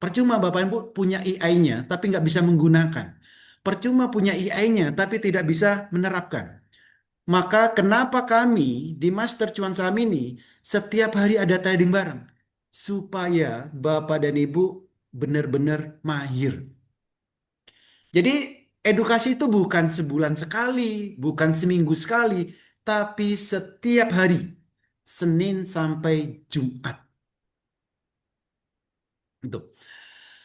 Percuma Bapak Ibu punya AI-nya tapi nggak bisa menggunakan. Percuma punya AI-nya tapi tidak bisa menerapkan. Maka kenapa kami di Master Cuan Saham ini setiap hari ada trading bareng? Supaya Bapak dan Ibu benar-benar mahir. Jadi edukasi itu bukan sebulan sekali, bukan seminggu sekali, tapi setiap hari, Senin sampai Jumat. Itu.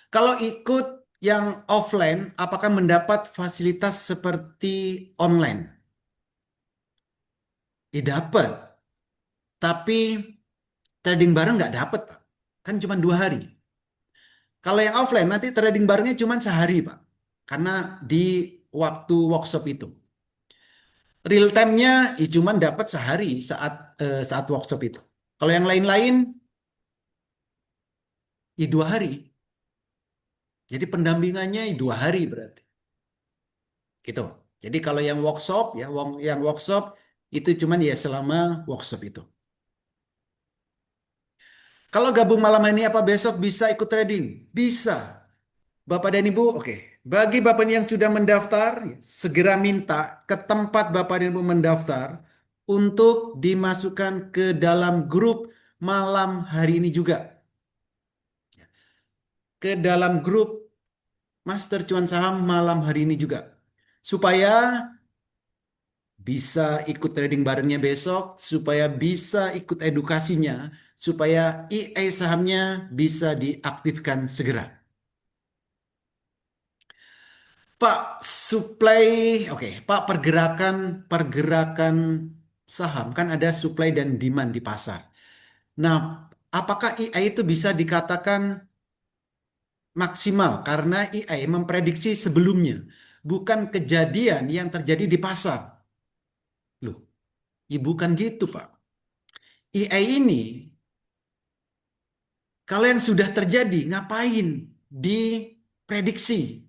Kalau ikut yang offline, apakah mendapat fasilitas seperti online? Dapat. Tapi trading bareng nggak dapat, Pak. Kan cuma 2 hari. Kalau yang offline nanti trading barengnya cuma sehari, Pak. Karena di waktu workshop itu. Real time-nya ya cuma dapat sehari saat workshop itu. Kalau yang lain-lain ya 2 hari. Jadi pendampingannya 2 hari berarti. Gitu. Jadi kalau yang workshop itu cuman ya selama workshop itu. Kalau gabung malam ini apa besok bisa ikut trading? Bisa. Bapak dan Ibu, oke. Bagi Bapak yang sudah mendaftar, segera minta ke tempat Bapak dan Ibu mendaftar untuk dimasukkan ke dalam grup malam hari ini juga. Ke dalam grup Master Cuan Saham malam hari ini juga. Supaya bisa ikut trading barengnya besok, supaya bisa ikut edukasinya, supaya EA sahamnya bisa diaktifkan segera. Pak, Pak, pergerakan saham kan ada supply dan demand di pasar. Nah, apakah EA itu bisa dikatakan maksimal karena EA memprediksi sebelumnya, bukan kejadian yang terjadi di pasar? Loh, ya bukan gitu, Pak. EA ini kalau yang sudah terjadi ngapain diprediksi?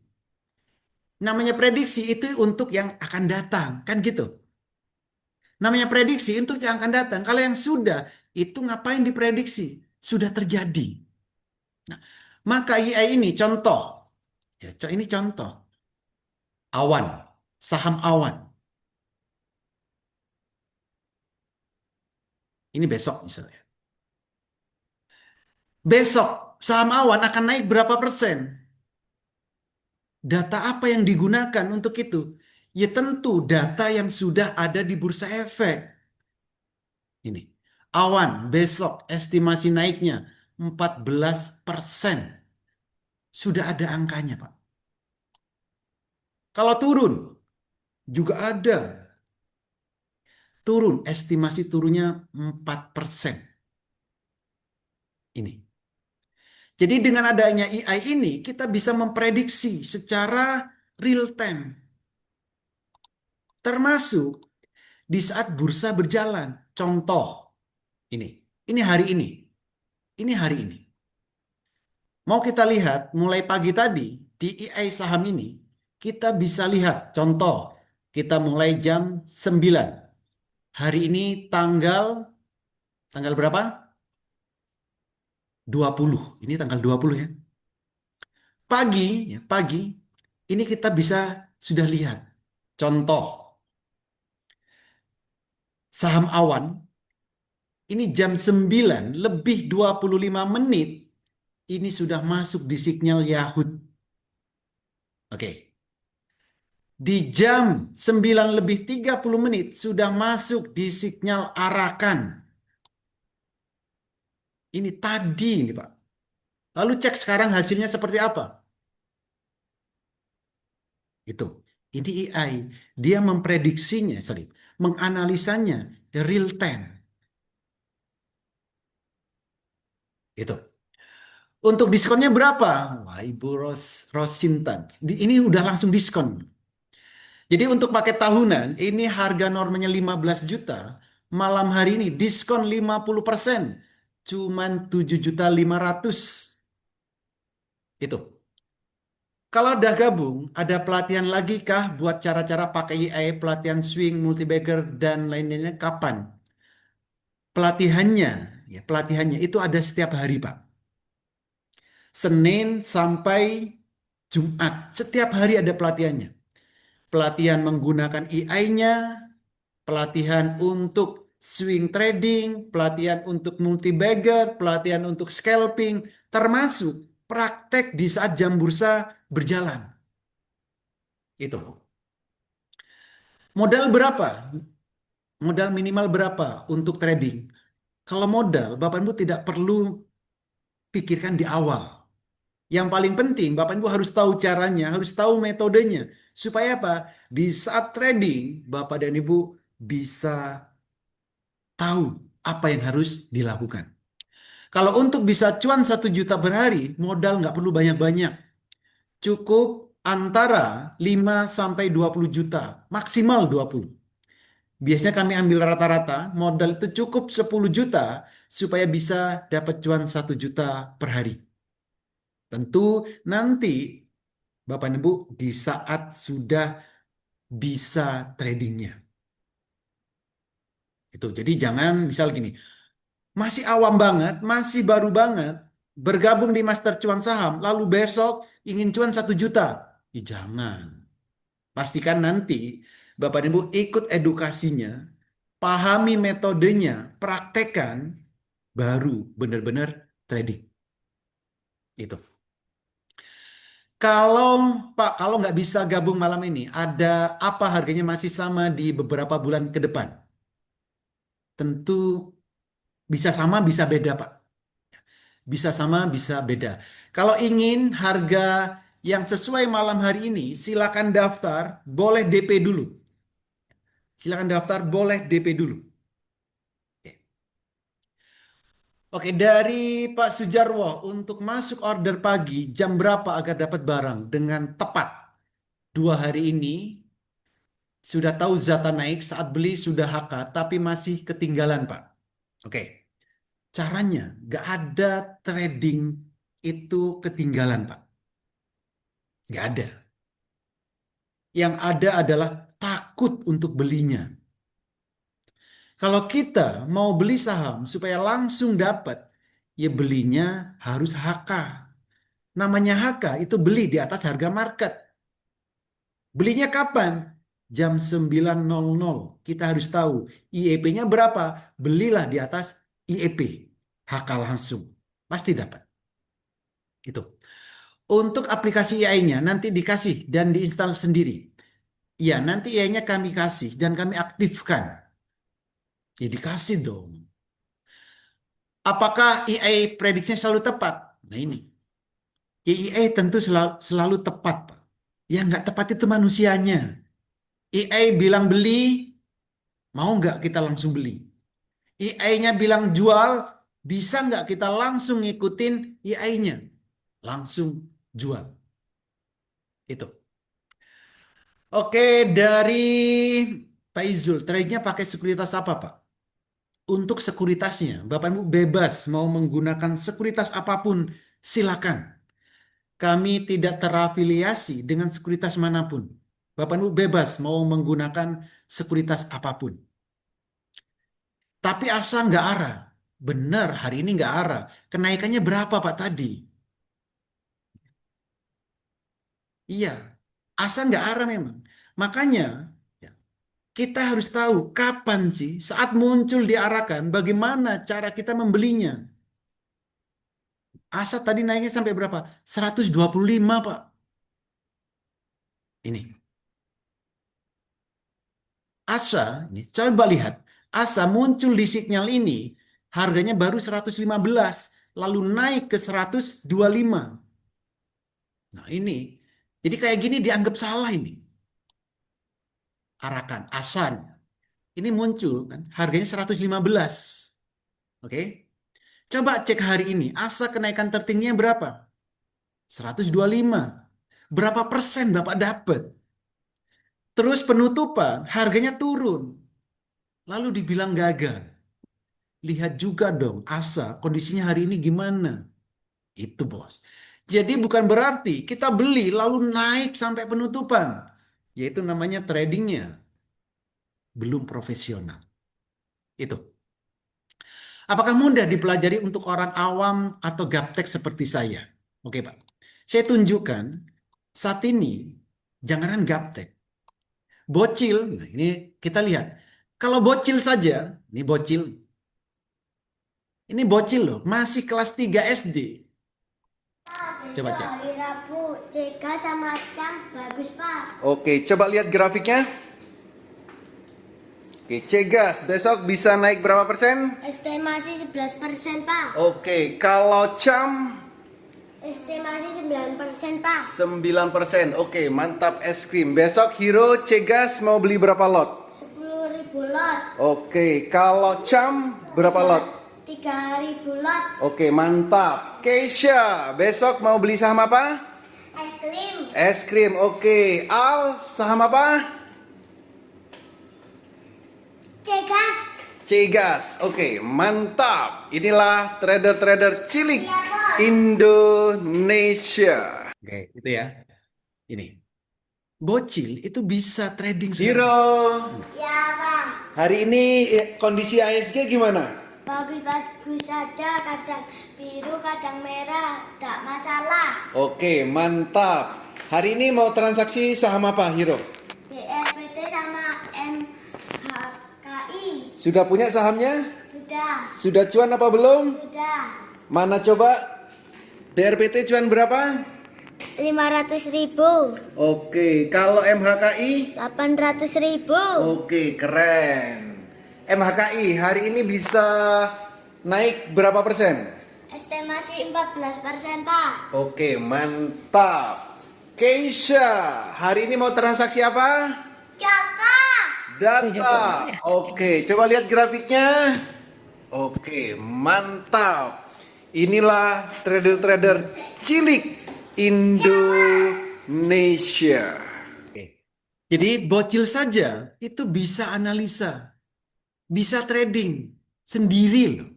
Namanya prediksi itu untuk yang akan datang, kan gitu. Namanya prediksi untuk yang akan datang. Kalau yang sudah, itu ngapain diprediksi? Sudah terjadi. Nah, maka EI ini contoh. Ya, ini contoh. Awan, saham awan. Ini besok misalnya. Besok saham awan akan naik berapa persen? Data apa yang digunakan untuk itu? Ya tentu data yang sudah ada di bursa efek. Ini, awan besok estimasi naiknya 14%. Sudah ada angkanya, Pak. Kalau turun, juga ada. Turun, estimasi turunnya 4%. Ini. Jadi dengan adanya AI ini, kita bisa memprediksi secara real time. Termasuk di saat bursa berjalan. Contoh, ini hari ini. Ini hari ini. Mau kita lihat mulai pagi tadi di EI saham ini, kita bisa lihat contoh, kita mulai jam 9. Hari ini tanggal berapa? 20. Ini tanggal 20 ya. Pagi, ini kita bisa sudah lihat. Contoh, saham awan, ini jam 9 lebih 25 menit, ini sudah masuk di sinyal Yahoo. Oke. Di jam 9 lebih 30 menit sudah masuk di sinyal Arakan. Ini tadi ini Pak. Lalu cek sekarang hasilnya seperti apa? Itu. Ini AI. Dia memprediksinya, menganalisanya real time. Itu. Untuk diskonnya berapa? Wah, Ibu Rosintan. Ini udah langsung diskon. Jadi untuk paket tahunan, ini harga normanya 15 juta. Malam hari ini diskon 50%. Cuman 7.500.000. Itu. Kalau udah gabung, ada pelatihan lagi kah buat cara-cara pakai AI, pelatihan swing, multibagger, dan lain-lainnya kapan? Pelatihannya itu ada setiap hari, Pak. Senin sampai Jumat, setiap hari ada pelatihannya. Pelatihan menggunakan AI-nya, pelatihan untuk swing trading, pelatihan untuk multibagger, pelatihan untuk scalping, termasuk praktek di saat jam bursa berjalan. Itu. Modal berapa? Modal minimal berapa untuk trading? Kalau modal, Bapak Ibu tidak perlu pikirkan di awal. Yang paling penting, Bapak Ibu harus tahu caranya, harus tahu metodenya. Supaya apa? Di saat trading, Bapak dan Ibu bisa tahu apa yang harus dilakukan. Kalau untuk bisa cuan 1 juta per hari, modal nggak perlu banyak-banyak. Cukup antara 5 sampai 20 juta, maksimal 20. Biasanya kami ambil rata-rata, modal itu cukup 10 juta supaya bisa dapat cuan 1 juta per hari. Tentu nanti Bapak Ibu di saat sudah bisa tradingnya. Itu. Jadi jangan misal gini, masih awam banget, masih baru banget, bergabung di Master Cuan Saham, lalu besok ingin cuan 1 juta. Ya jangan. Pastikan nanti Bapak Ibu ikut edukasinya, pahami metodenya, praktekkan, baru benar-benar trading. Itu. Kalau nggak bisa gabung malam ini, ada apa harganya masih sama di beberapa bulan ke depan? Tentu bisa sama, bisa beda, Pak. Bisa sama, bisa beda. Kalau ingin harga yang sesuai malam hari ini, silakan daftar, boleh DP dulu. Silakan daftar, boleh DP dulu. Oke, dari Pak Sujarwo untuk masuk order pagi jam berapa agar dapat barang dengan tepat? 2 hari ini sudah tahu Zata naik, saat beli sudah HK, tapi masih ketinggalan, Pak. Oke, caranya nggak ada trading itu ketinggalan, Pak. Nggak ada. Yang ada adalah takut untuk belinya. Kalau kita mau beli saham supaya langsung dapat, ya belinya harus HK. Namanya HK itu beli di atas harga market. Belinya kapan? Jam 9.00. Kita harus tahu IEP-nya berapa. Belilah di atas IEP. HK langsung. Pasti dapat. Itu. Untuk aplikasi AI-nya nanti dikasih dan diinstal sendiri. Ya, nanti AI-nya kami kasih dan kami aktifkan. Ya dikasih dong. Apakah AI prediksinya selalu tepat? Nah ini. AI tentu selalu tepat, Pak. Yang nggak tepat itu manusianya. AI bilang beli, mau nggak kita langsung beli? AI-nya bilang jual, bisa nggak kita langsung ngikutin AI-nya? Langsung jual. Itu. Oke, dari Pak Izul, trade-nya pakai sekuritas apa, Pak? Untuk sekuritasnya, Bapak Ibu bebas mau menggunakan sekuritas apapun, silakan. Kami tidak terafiliasi dengan sekuritas manapun. Bapak Ibu bebas mau menggunakan sekuritas apapun. Tapi asal nggak arah. Benar, hari ini nggak arah. Kenaikannya berapa, Pak, tadi? Iya, asal nggak arah memang. Makanya kita harus tahu kapan sih saat muncul diarahkan, bagaimana cara kita membelinya. ASA tadi naiknya sampai berapa? 125, Pak. Ini. ASA, ini coba lihat. ASA muncul di sinyal ini, harganya baru 115, lalu naik ke 125. Nah ini, jadi kayak gini dianggap salah ini. Arahkan, ASA. Ini muncul kan, harganya 115. Oke. Coba cek hari ini, ASA kenaikan tertingginya berapa? 125. Berapa persen Bapak dapat? Terus penutupan, harganya turun. Lalu dibilang gagal. Lihat juga dong, ASA kondisinya hari ini gimana? Itu bos. Jadi bukan berarti kita beli lalu naik sampai penutupan. Yaitu namanya tradingnya belum profesional. Itu. Apakah mudah dipelajari untuk orang awam atau gaptek seperti saya? Oke Pak. Saya tunjukkan saat ini janganan gaptek. Bocil, nah ini kita lihat. Kalau bocil saja, ini bocil. Ini bocil loh, masih kelas 3 SD. Coba cek. Hari Rabu, CK sama Cam bagus Pak. Oke, coba lihat grafiknya. Oke, Cegas besok bisa naik berapa persen? Estimasi 11% Pak. Oke, kalau Cam Estimasi 9% Pak. 9%. Oke, mantap es krim. Besok Hero Cegas mau beli berapa lot? 10.000 lot. Oke, kalau Cam berapa lot? 3.000 lot. Oke, mantap. Keisha, besok mau beli saham apa? Eklim. Es krim. Oke, Al, saham apa? Cegas. Cegas. Oke, mantap. Inilah trader-trader cilik Iya, Bos. Indonesia. Oke, itu ya. Ini. Bocil itu bisa trading. Hero, Ya Pak. hari ini kondisi ISG gimana? Bagus-bagus saja. Kadang biru, kadang merah. Tak masalah. Oke, mantap. Hari ini mau transaksi saham apa, Hero? DRPT sama MHKI. Sudah punya sahamnya? Sudah. Sudah cuan apa belum? Sudah. Mana coba? BRPT cuan berapa? 500.000. Oke, kalau MHKI? 800.000. Oke, keren. MHKI hari ini bisa naik berapa persen? Estimasi 14%, Pak. Oke, mantap. Keisha, hari ini mau transaksi apa? Jaka. Data. Oke, coba lihat grafiknya. Oke, mantap. Inilah trader-trader cilik Indonesia. Jadi bocil saja itu bisa analisa, bisa trading sendiri loh.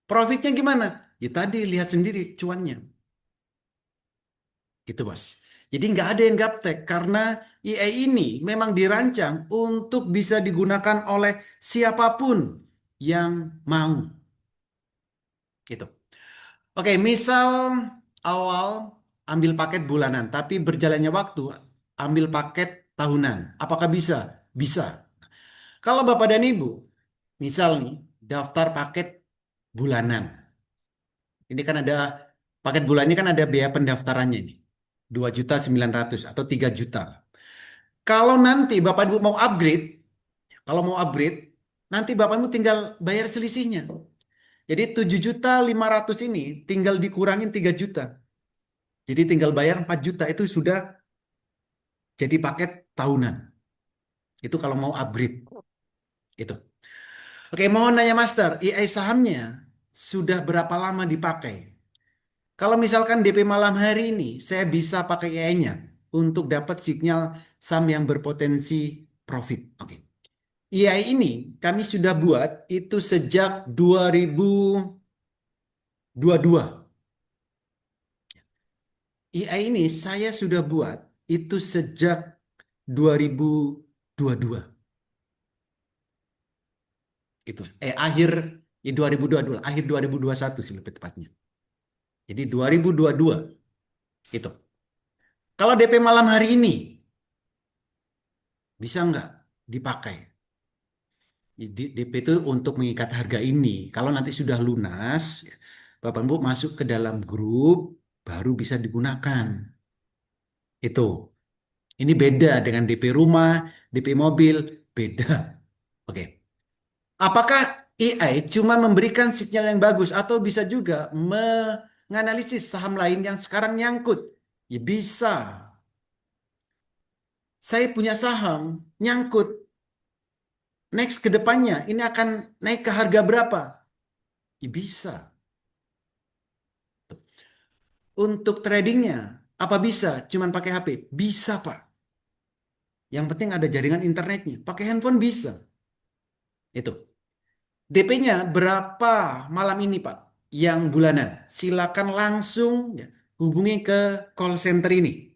Profitnya gimana? Ya tadi lihat sendiri cuannya. Gitu bos. Jadi nggak ada yang gaptek karena AI ini memang dirancang untuk bisa digunakan oleh siapapun yang mau. Gitu. Oke, misal awal ambil paket bulanan, tapi berjalannya waktu ambil paket tahunan. Apakah bisa? Bisa. Kalau Bapak dan Ibu, misal nih, daftar paket bulanan. Ini kan ada, paket bulannya kan ada biaya pendaftarannya nih. 2.900.000 atau 3 juta. Kalau nanti Bapak Ibu mau upgrade, kalau mau upgrade, nanti Bapak Ibu tinggal bayar selisihnya. Jadi 7.500.000 ini tinggal dikurangin 3 juta. Jadi tinggal bayar 4 juta itu sudah jadi paket tahunan. Itu kalau mau upgrade. Gitu. Oke, mohon nanya Master, AI sahamnya sudah berapa lama dipakai? Kalau misalkan DP malam hari ini, saya bisa pakai AI-nya untuk dapat sinyal saham yang berpotensi profit. Oke. AI ini kami sudah buat itu sejak 2022. AI ini saya sudah buat itu sejak 2022. Itu akhir 2022, akhir 2021 sih lebih tepatnya. Jadi 2022 itu. Kalau DP malam hari ini bisa nggak dipakai? DP itu untuk mengikat harga ini. Kalau nanti sudah lunas, Bapak Ibu masuk ke dalam grup baru bisa digunakan. Itu. Ini beda dengan DP rumah, DP mobil, beda. Oke. Apakah AI cuma memberikan sinyal yang bagus atau bisa juga menganalisis saham lain yang sekarang nyangkut? Ya bisa. Saya punya saham nyangkut. Next ke depannya ini akan naik ke harga berapa? Ya bisa. Untuk tradingnya apa bisa? Cuman pakai HP? Bisa Pak. Yang penting ada jaringan internetnya. Pakai handphone bisa. Itu. DP-nya berapa malam ini Pak? Yang bulanan. Silakan langsung ya, hubungi ke call center ini.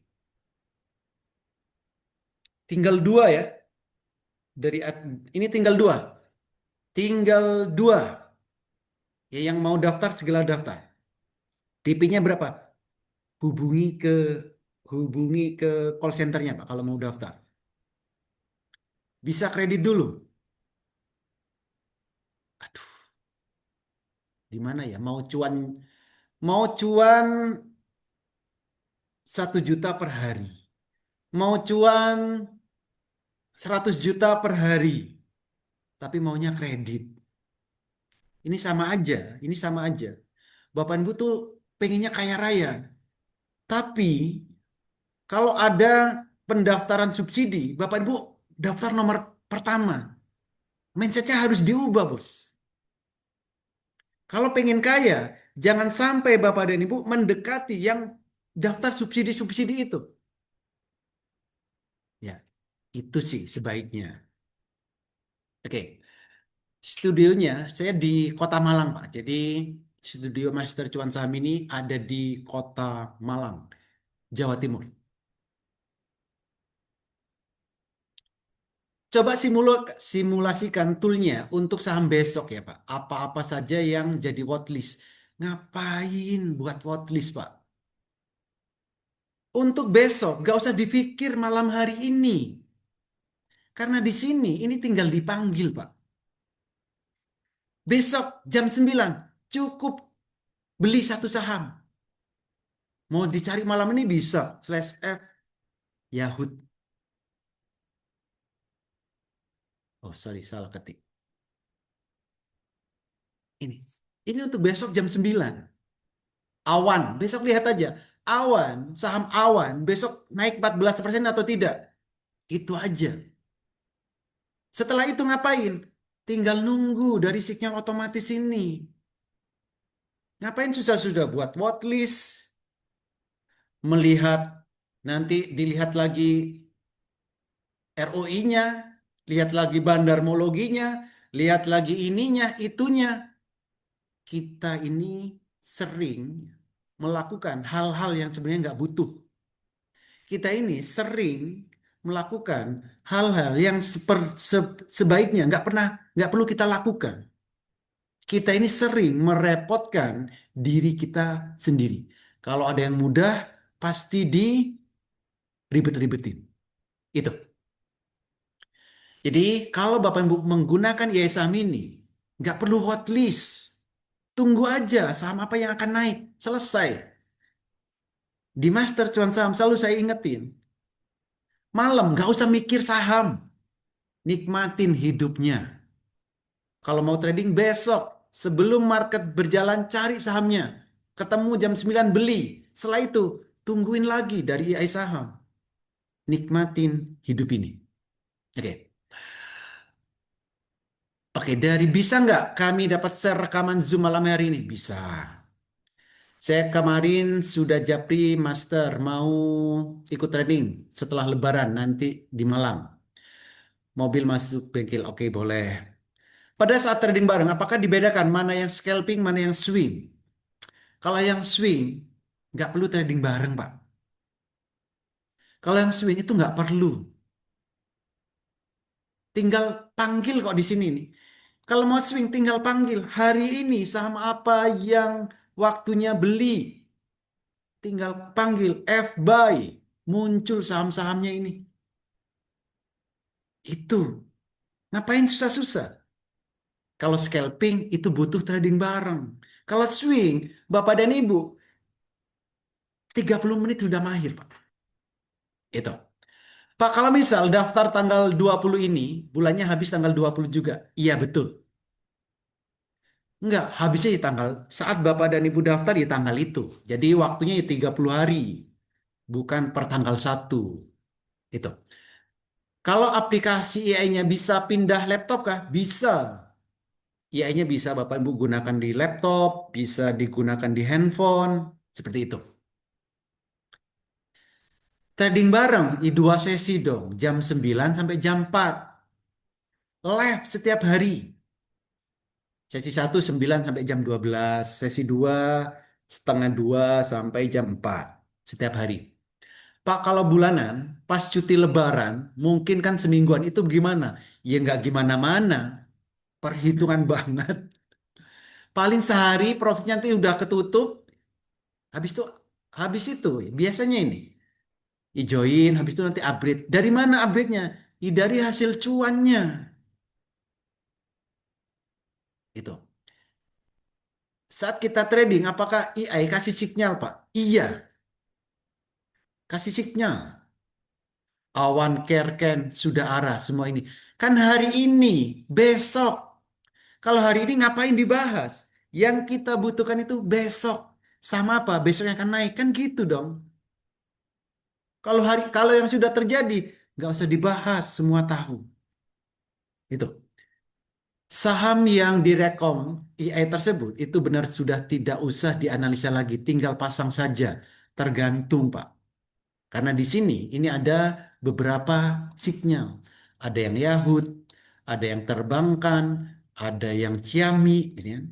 Tinggal 2 ya. Ini tinggal 2. Tinggal 2. Ya, yang mau daftar segala daftar. DP-nya berapa? Hubungi ke call centernya Pak kalau mau daftar. Bisa kredit dulu. Aduh. Di mana ya? Mau cuan 1 juta per hari. Mau cuan 100 juta per hari. Tapi maunya kredit. Ini sama aja, Bapak Ibu tuh pengennya kaya raya. Tapi kalau ada pendaftaran subsidi, Bapak Ibu daftar nomor pertama. Mindsetnya harus diubah, bos. Kalau pengen kaya, jangan sampai Bapak dan Ibu mendekati yang daftar subsidi-subsidi itu. Ya, itu sih sebaiknya. Oke. Studionya saya di Kota Malang, Pak. Jadi studio Master Cuan Saham ini ada di Kota Malang, Jawa Timur. Coba simulasikan toolnya untuk saham besok ya Pak. Apa-apa saja yang jadi watchlist. Ngapain buat watchlist Pak? Untuk besok nggak usah dipikir malam hari ini. Karena di sini ini tinggal dipanggil Pak. Besok jam 9 cukup beli satu saham. Mau dicari malam ini bisa. /F Yahoo. Oh sorry, salah ketik. Ini. Ini untuk besok jam 9. Awan, besok lihat aja. Awan, saham Awan besok naik 14% atau tidak. Itu aja. Setelah itu ngapain? Tinggal nunggu dari sinyal otomatis ini. Ngapain susah-susah buat watchlist, melihat, nanti dilihat lagi ROI-nya, lihat lagi bandarmologinya, lihat lagi ininya, itunya. Kita ini sering melakukan hal-hal yang sebenarnya nggak butuh. Kita ini sering melakukan hal-hal yang sebaiknya nggak perlu kita lakukan. Kita ini sering merepotkan diri kita sendiri. Kalau ada yang mudah, pasti diribet-ribetin. Itu. Jadi kalau Bapak Ibu menggunakan IAI saham ini, nggak perlu watchlist. Tunggu aja saham apa yang akan naik. Selesai. Di Master Cuan Saham selalu saya ingetin. Malam nggak usah mikir saham. Nikmatin hidupnya. Kalau mau trading besok, sebelum market berjalan cari sahamnya. Ketemu jam 9 beli. Setelah itu tungguin lagi dari IAI saham. Nikmatin hidup ini. Oke. Oke, dari bisa nggak kami dapat share rekaman Zoom malam hari ini? Bisa. Saya kemarin sudah japri master mau ikut trading setelah lebaran nanti di malam. Mobil masuk bengkel, oke boleh. Pada saat trading bareng, apakah dibedakan mana yang scalping, mana yang swing? Kalau yang swing, nggak perlu trading bareng, Pak. Kalau yang swing itu nggak perlu. Tinggal panggil kok di sini nih. Kalau mau swing tinggal panggil. Hari ini saham apa yang waktunya beli? Tinggal panggil F-buy. Muncul saham-sahamnya ini. Itu. Ngapain susah-susah? Kalau scalping itu butuh trading bareng. Kalau swing, Bapak dan Ibu, 30 menit sudah mahir, Pak. Itu. Pak, kalau misal daftar tanggal 20 ini, bulannya habis tanggal 20 juga. Iya, betul. Enggak, habisnya di tanggal, saat Bapak dan Ibu daftar di tanggal itu. Jadi waktunya 30 hari, bukan per tanggal 1. Itu. Kalau aplikasi AI-nya bisa pindah laptop kah? Bisa. AI-nya bisa Bapak Ibu gunakan di laptop, bisa digunakan di handphone, seperti itu. Trading bareng di 2 sesi dong, jam 9 sampai jam 4. Live setiap hari. Sesi 1 9 sampai jam 12, sesi 2 setengah 2 sampai jam 4 setiap hari. Pak, kalau bulanan pas cuti lebaran mungkin kan semingguan itu gimana? Ya nggak gimana-mana. Perhitungan banget. Paling sehari profitnya nanti udah ketutup. Habis itu biasanya ini. Join, habis itu nanti upgrade. Dari mana upgrade-nya? Dari hasil cuannya. Itu. Saat kita trading, apakah AI kasih sinyal, Pak? Iya. Kasih sinyal. Awan, kerken, sudah arah, semua ini. Kan hari ini, besok. Kalau hari ini ngapain dibahas? Yang kita butuhkan itu besok. Sama apa? Besok yang akan naik. Kan gitu dong. Kalau yang sudah terjadi, nggak usah dibahas, semua tahu. Itu. Saham yang direkom AI tersebut itu benar sudah tidak usah dianalisa lagi, tinggal pasang saja. Tergantung, Pak. Karena di sini ini ada beberapa sinyal. Ada yang Yahoo, ada yang terbangkan, ada yang Xiaomi, gitu kan.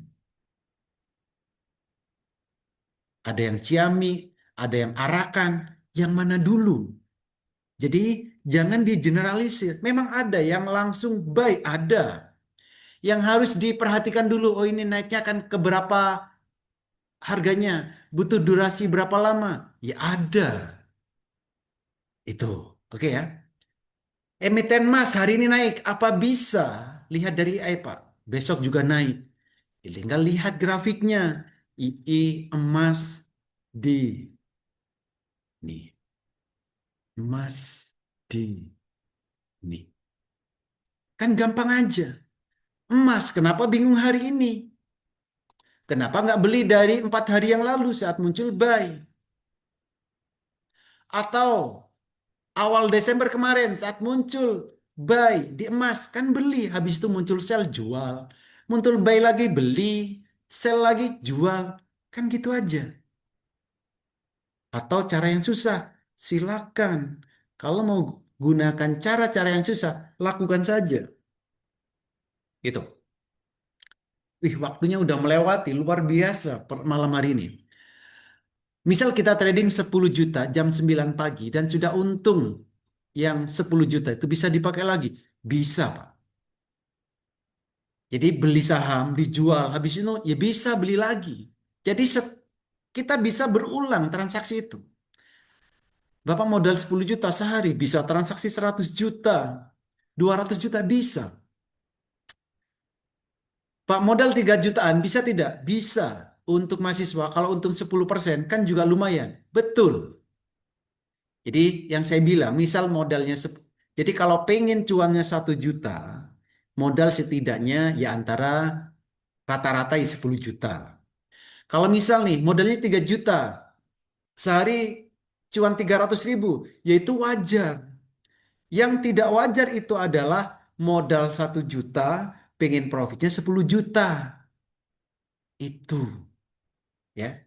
Ada yang Xiaomi, ada yang Arakan, yang mana dulu? Jadi jangan digeneralisir. Memang ada yang langsung buy, ada. Yang harus diperhatikan dulu, oh ini naiknya akan ke berapa harganya, butuh durasi berapa lama? Ya ada. Itu, oke ya. Emiten emas hari ini naik, apa bisa? Lihat dari AI, Pak. Besok juga naik. Tinggal lihat grafiknya. II emas di nih. Emas di nih. Kan gampang aja. Emas, kenapa bingung hari ini? Kenapa nggak beli dari 4 hari yang lalu saat muncul buy? Atau awal Desember kemarin saat muncul buy di emas, kan beli. Habis itu muncul sell jual. Muncul buy lagi beli. Sell lagi jual. Kan gitu aja. Atau cara yang susah, silakan. Kalau mau gunakan cara-cara yang susah, lakukan saja. Gitu. Wih, waktunya udah melewati, luar biasa malam hari ini. Misal kita trading 10 juta jam 9 pagi dan sudah untung yang 10 juta itu bisa dipakai lagi. Bisa, Pak. Jadi beli saham, dijual, habis itu ya bisa beli lagi. Jadi kita bisa berulang transaksi itu. Bapak modal 10 juta sehari bisa transaksi 100 juta, 200 juta bisa. Pak modal 3 jutaan bisa tidak? Bisa. Untuk mahasiswa kalau untung 10% kan juga lumayan. Betul. Jadi yang saya bilang misal modalnya jadi kalau pengen cuannya 1 juta, modal setidaknya ya antara rata-rata ya 10 juta. Kalau misal nih modalnya 3 juta, sehari cuan 300.000, yaitu wajar. Yang tidak wajar itu adalah modal 1 juta, pengen profitnya 10 juta. Itu. Ya.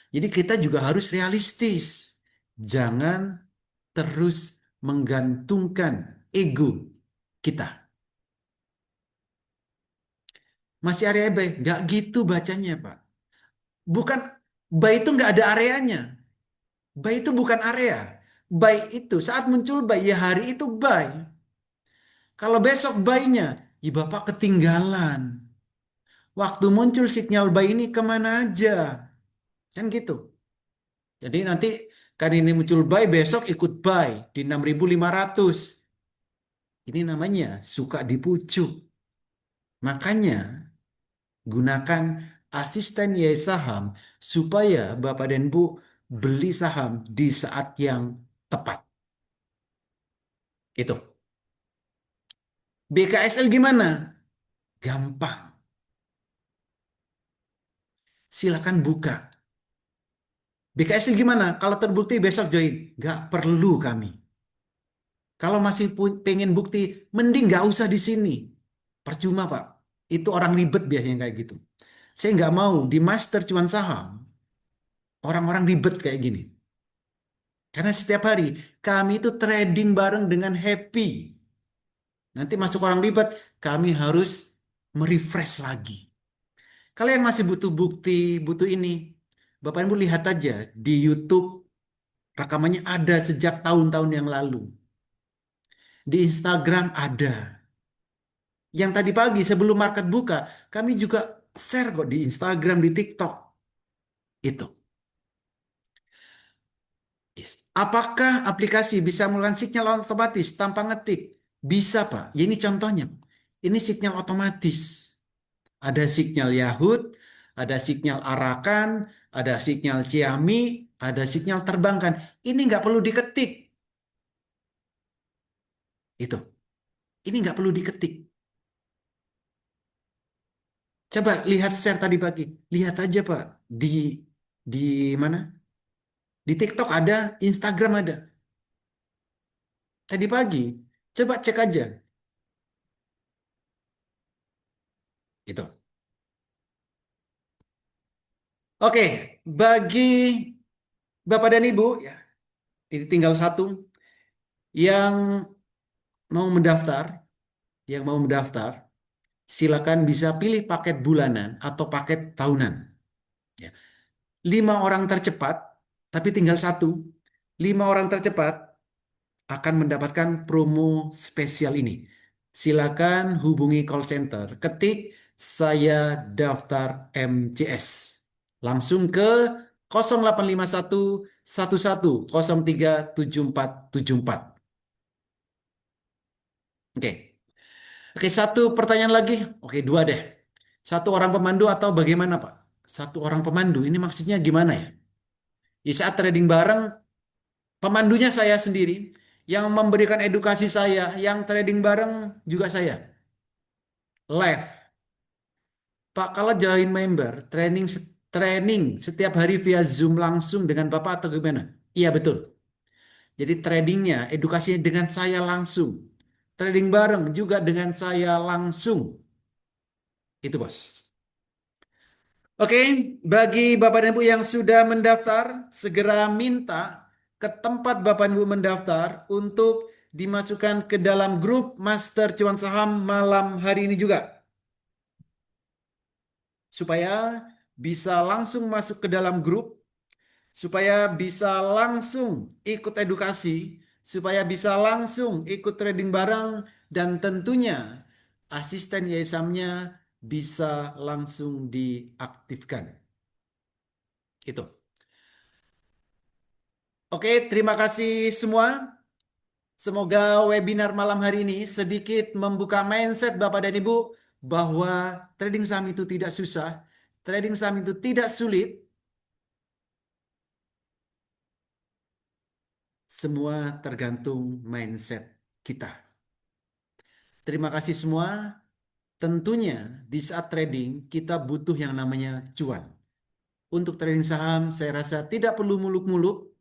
Jadi kita juga harus realistis. Jangan terus menggantungkan ego kita. Masih area buy? Nggak gitu bacanya, Pak. Bukan, buy itu nggak ada areanya. Buy itu bukan area. Buy itu saat muncul buy, ya hari itu buy. Kalau besok buy-nya, ya Bapak ketinggalan. Waktu muncul sinyal buy ini kemana aja? Kan gitu. Jadi nanti kan ini muncul buy, besok ikut buy di 6.500. Ini namanya suka dipucuk. Makanya gunakan asisten yai saham supaya Bapak dan Bu beli saham di saat yang tepat. Gitu. BKSL gimana? Gampang. Silakan buka. BKSL gimana? Kalau terbukti besok join. Gak perlu kami. Kalau masih pengen bukti, mending gak usah di sini. Percuma, Pak. Itu orang ribet biasanya kayak gitu. Saya nggak mau di master cuan saham. Orang-orang ribet kayak gini. Karena setiap hari kami itu trading bareng dengan happy. Nanti masuk orang ribet, kami harus merefresh lagi. Kalau yang masih butuh bukti, butuh ini, Bapak Ibu lihat aja di YouTube, rekamannya ada sejak tahun-tahun yang lalu. Di Instagram ada. Yang tadi pagi sebelum market buka, kami juga share kok di Instagram, di TikTok. Itu. Apakah aplikasi bisa melakukan sinyal otomatis tanpa ngetik? Bisa, Pak. Ya, ini contohnya. Ini sinyal otomatis. Ada sinyal Yahoo, ada sinyal Arakan, ada sinyal Xiaomi, ada sinyal terbangkan. Ini nggak perlu diketik. Itu. Ini nggak perlu diketik. Coba lihat share tadi pagi. Lihat aja, Pak. Di mana? Di TikTok ada, Instagram ada. Tadi pagi. Coba cek aja. Itu. Oke, bagi Bapak dan Ibu, ya, ini tinggal satu yang mau mendaftar, silakan bisa pilih paket bulanan atau paket tahunan. Ya. 5 orang tercepat, tapi tinggal satu. 5 orang tercepat akan mendapatkan promo spesial ini. Silakan hubungi call center. Ketik saya daftar MCS. Langsung ke 0851 1103 7474. Oke. Oke, satu pertanyaan lagi. Oke, 2 deh. Satu orang pemandu atau bagaimana, Pak? Satu orang pemandu, ini maksudnya gimana ya? Di saat trading bareng, pemandunya saya sendiri, yang memberikan edukasi saya, yang trading bareng juga saya. Live. Pak, kalau join member, training setiap hari via Zoom langsung dengan Bapak atau gimana? Iya, betul. Jadi tradingnya, edukasinya dengan saya langsung. Trading bareng juga dengan saya langsung. Itu, Bos. Oke, bagi Bapak dan Ibu yang sudah mendaftar, segera minta ke tempat Bapak dan Ibu mendaftar untuk dimasukkan ke dalam grup Master Cuan Saham malam hari ini juga. Supaya bisa langsung masuk ke dalam grup, supaya bisa langsung ikut edukasi, supaya bisa langsung ikut trading bareng, dan tentunya asisten YSAM-nya bisa langsung diaktifkan. Itu. Oke, terima kasih semua. Semoga webinar malam hari ini sedikit membuka mindset Bapak dan Ibu bahwa trading saham itu tidak susah, trading saham itu tidak sulit. Semua tergantung mindset kita. Terima kasih semua. Tentunya di saat trading kita butuh yang namanya cuan. Untuk trading saham saya rasa tidak perlu muluk-muluk.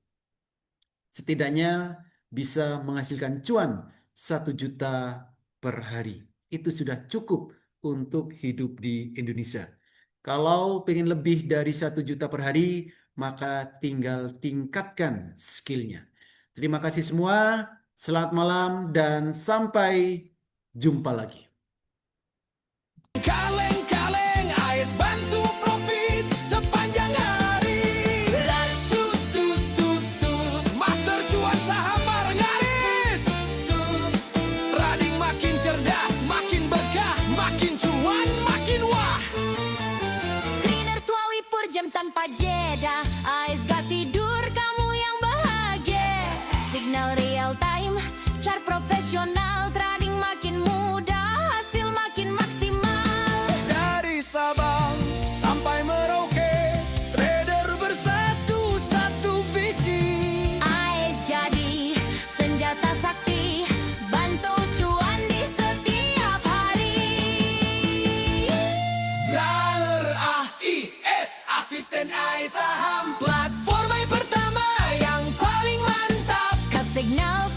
Setidaknya bisa menghasilkan cuan 1 juta per hari. Itu sudah cukup untuk hidup di Indonesia. Kalau pengen lebih dari 1 juta per hari, maka tinggal tingkatkan skillnya. Terima kasih semua. Selamat malam dan sampai jumpa lagi. Kaleng-kaleng AS bantu profit sepanjang hari. Master Cuan Saham bareng Aris. Trading makin cerdas, makin berkah, makin cuan, makin wah. Screener tua Wipur jam tanpa jeda. Ais gak tidur, kamu yang bahagia. Signal real time, chart profesional. Trading makin mudah, hasil makin maksimal. Dari Sabang sampai Merauke, trader bersatu satu visi. Ais jadi senjata sakti, bantu cuan di setiap hari. Naler AIS, asisten AIS saham. Platform yang pertama yang paling mantap. Ke signal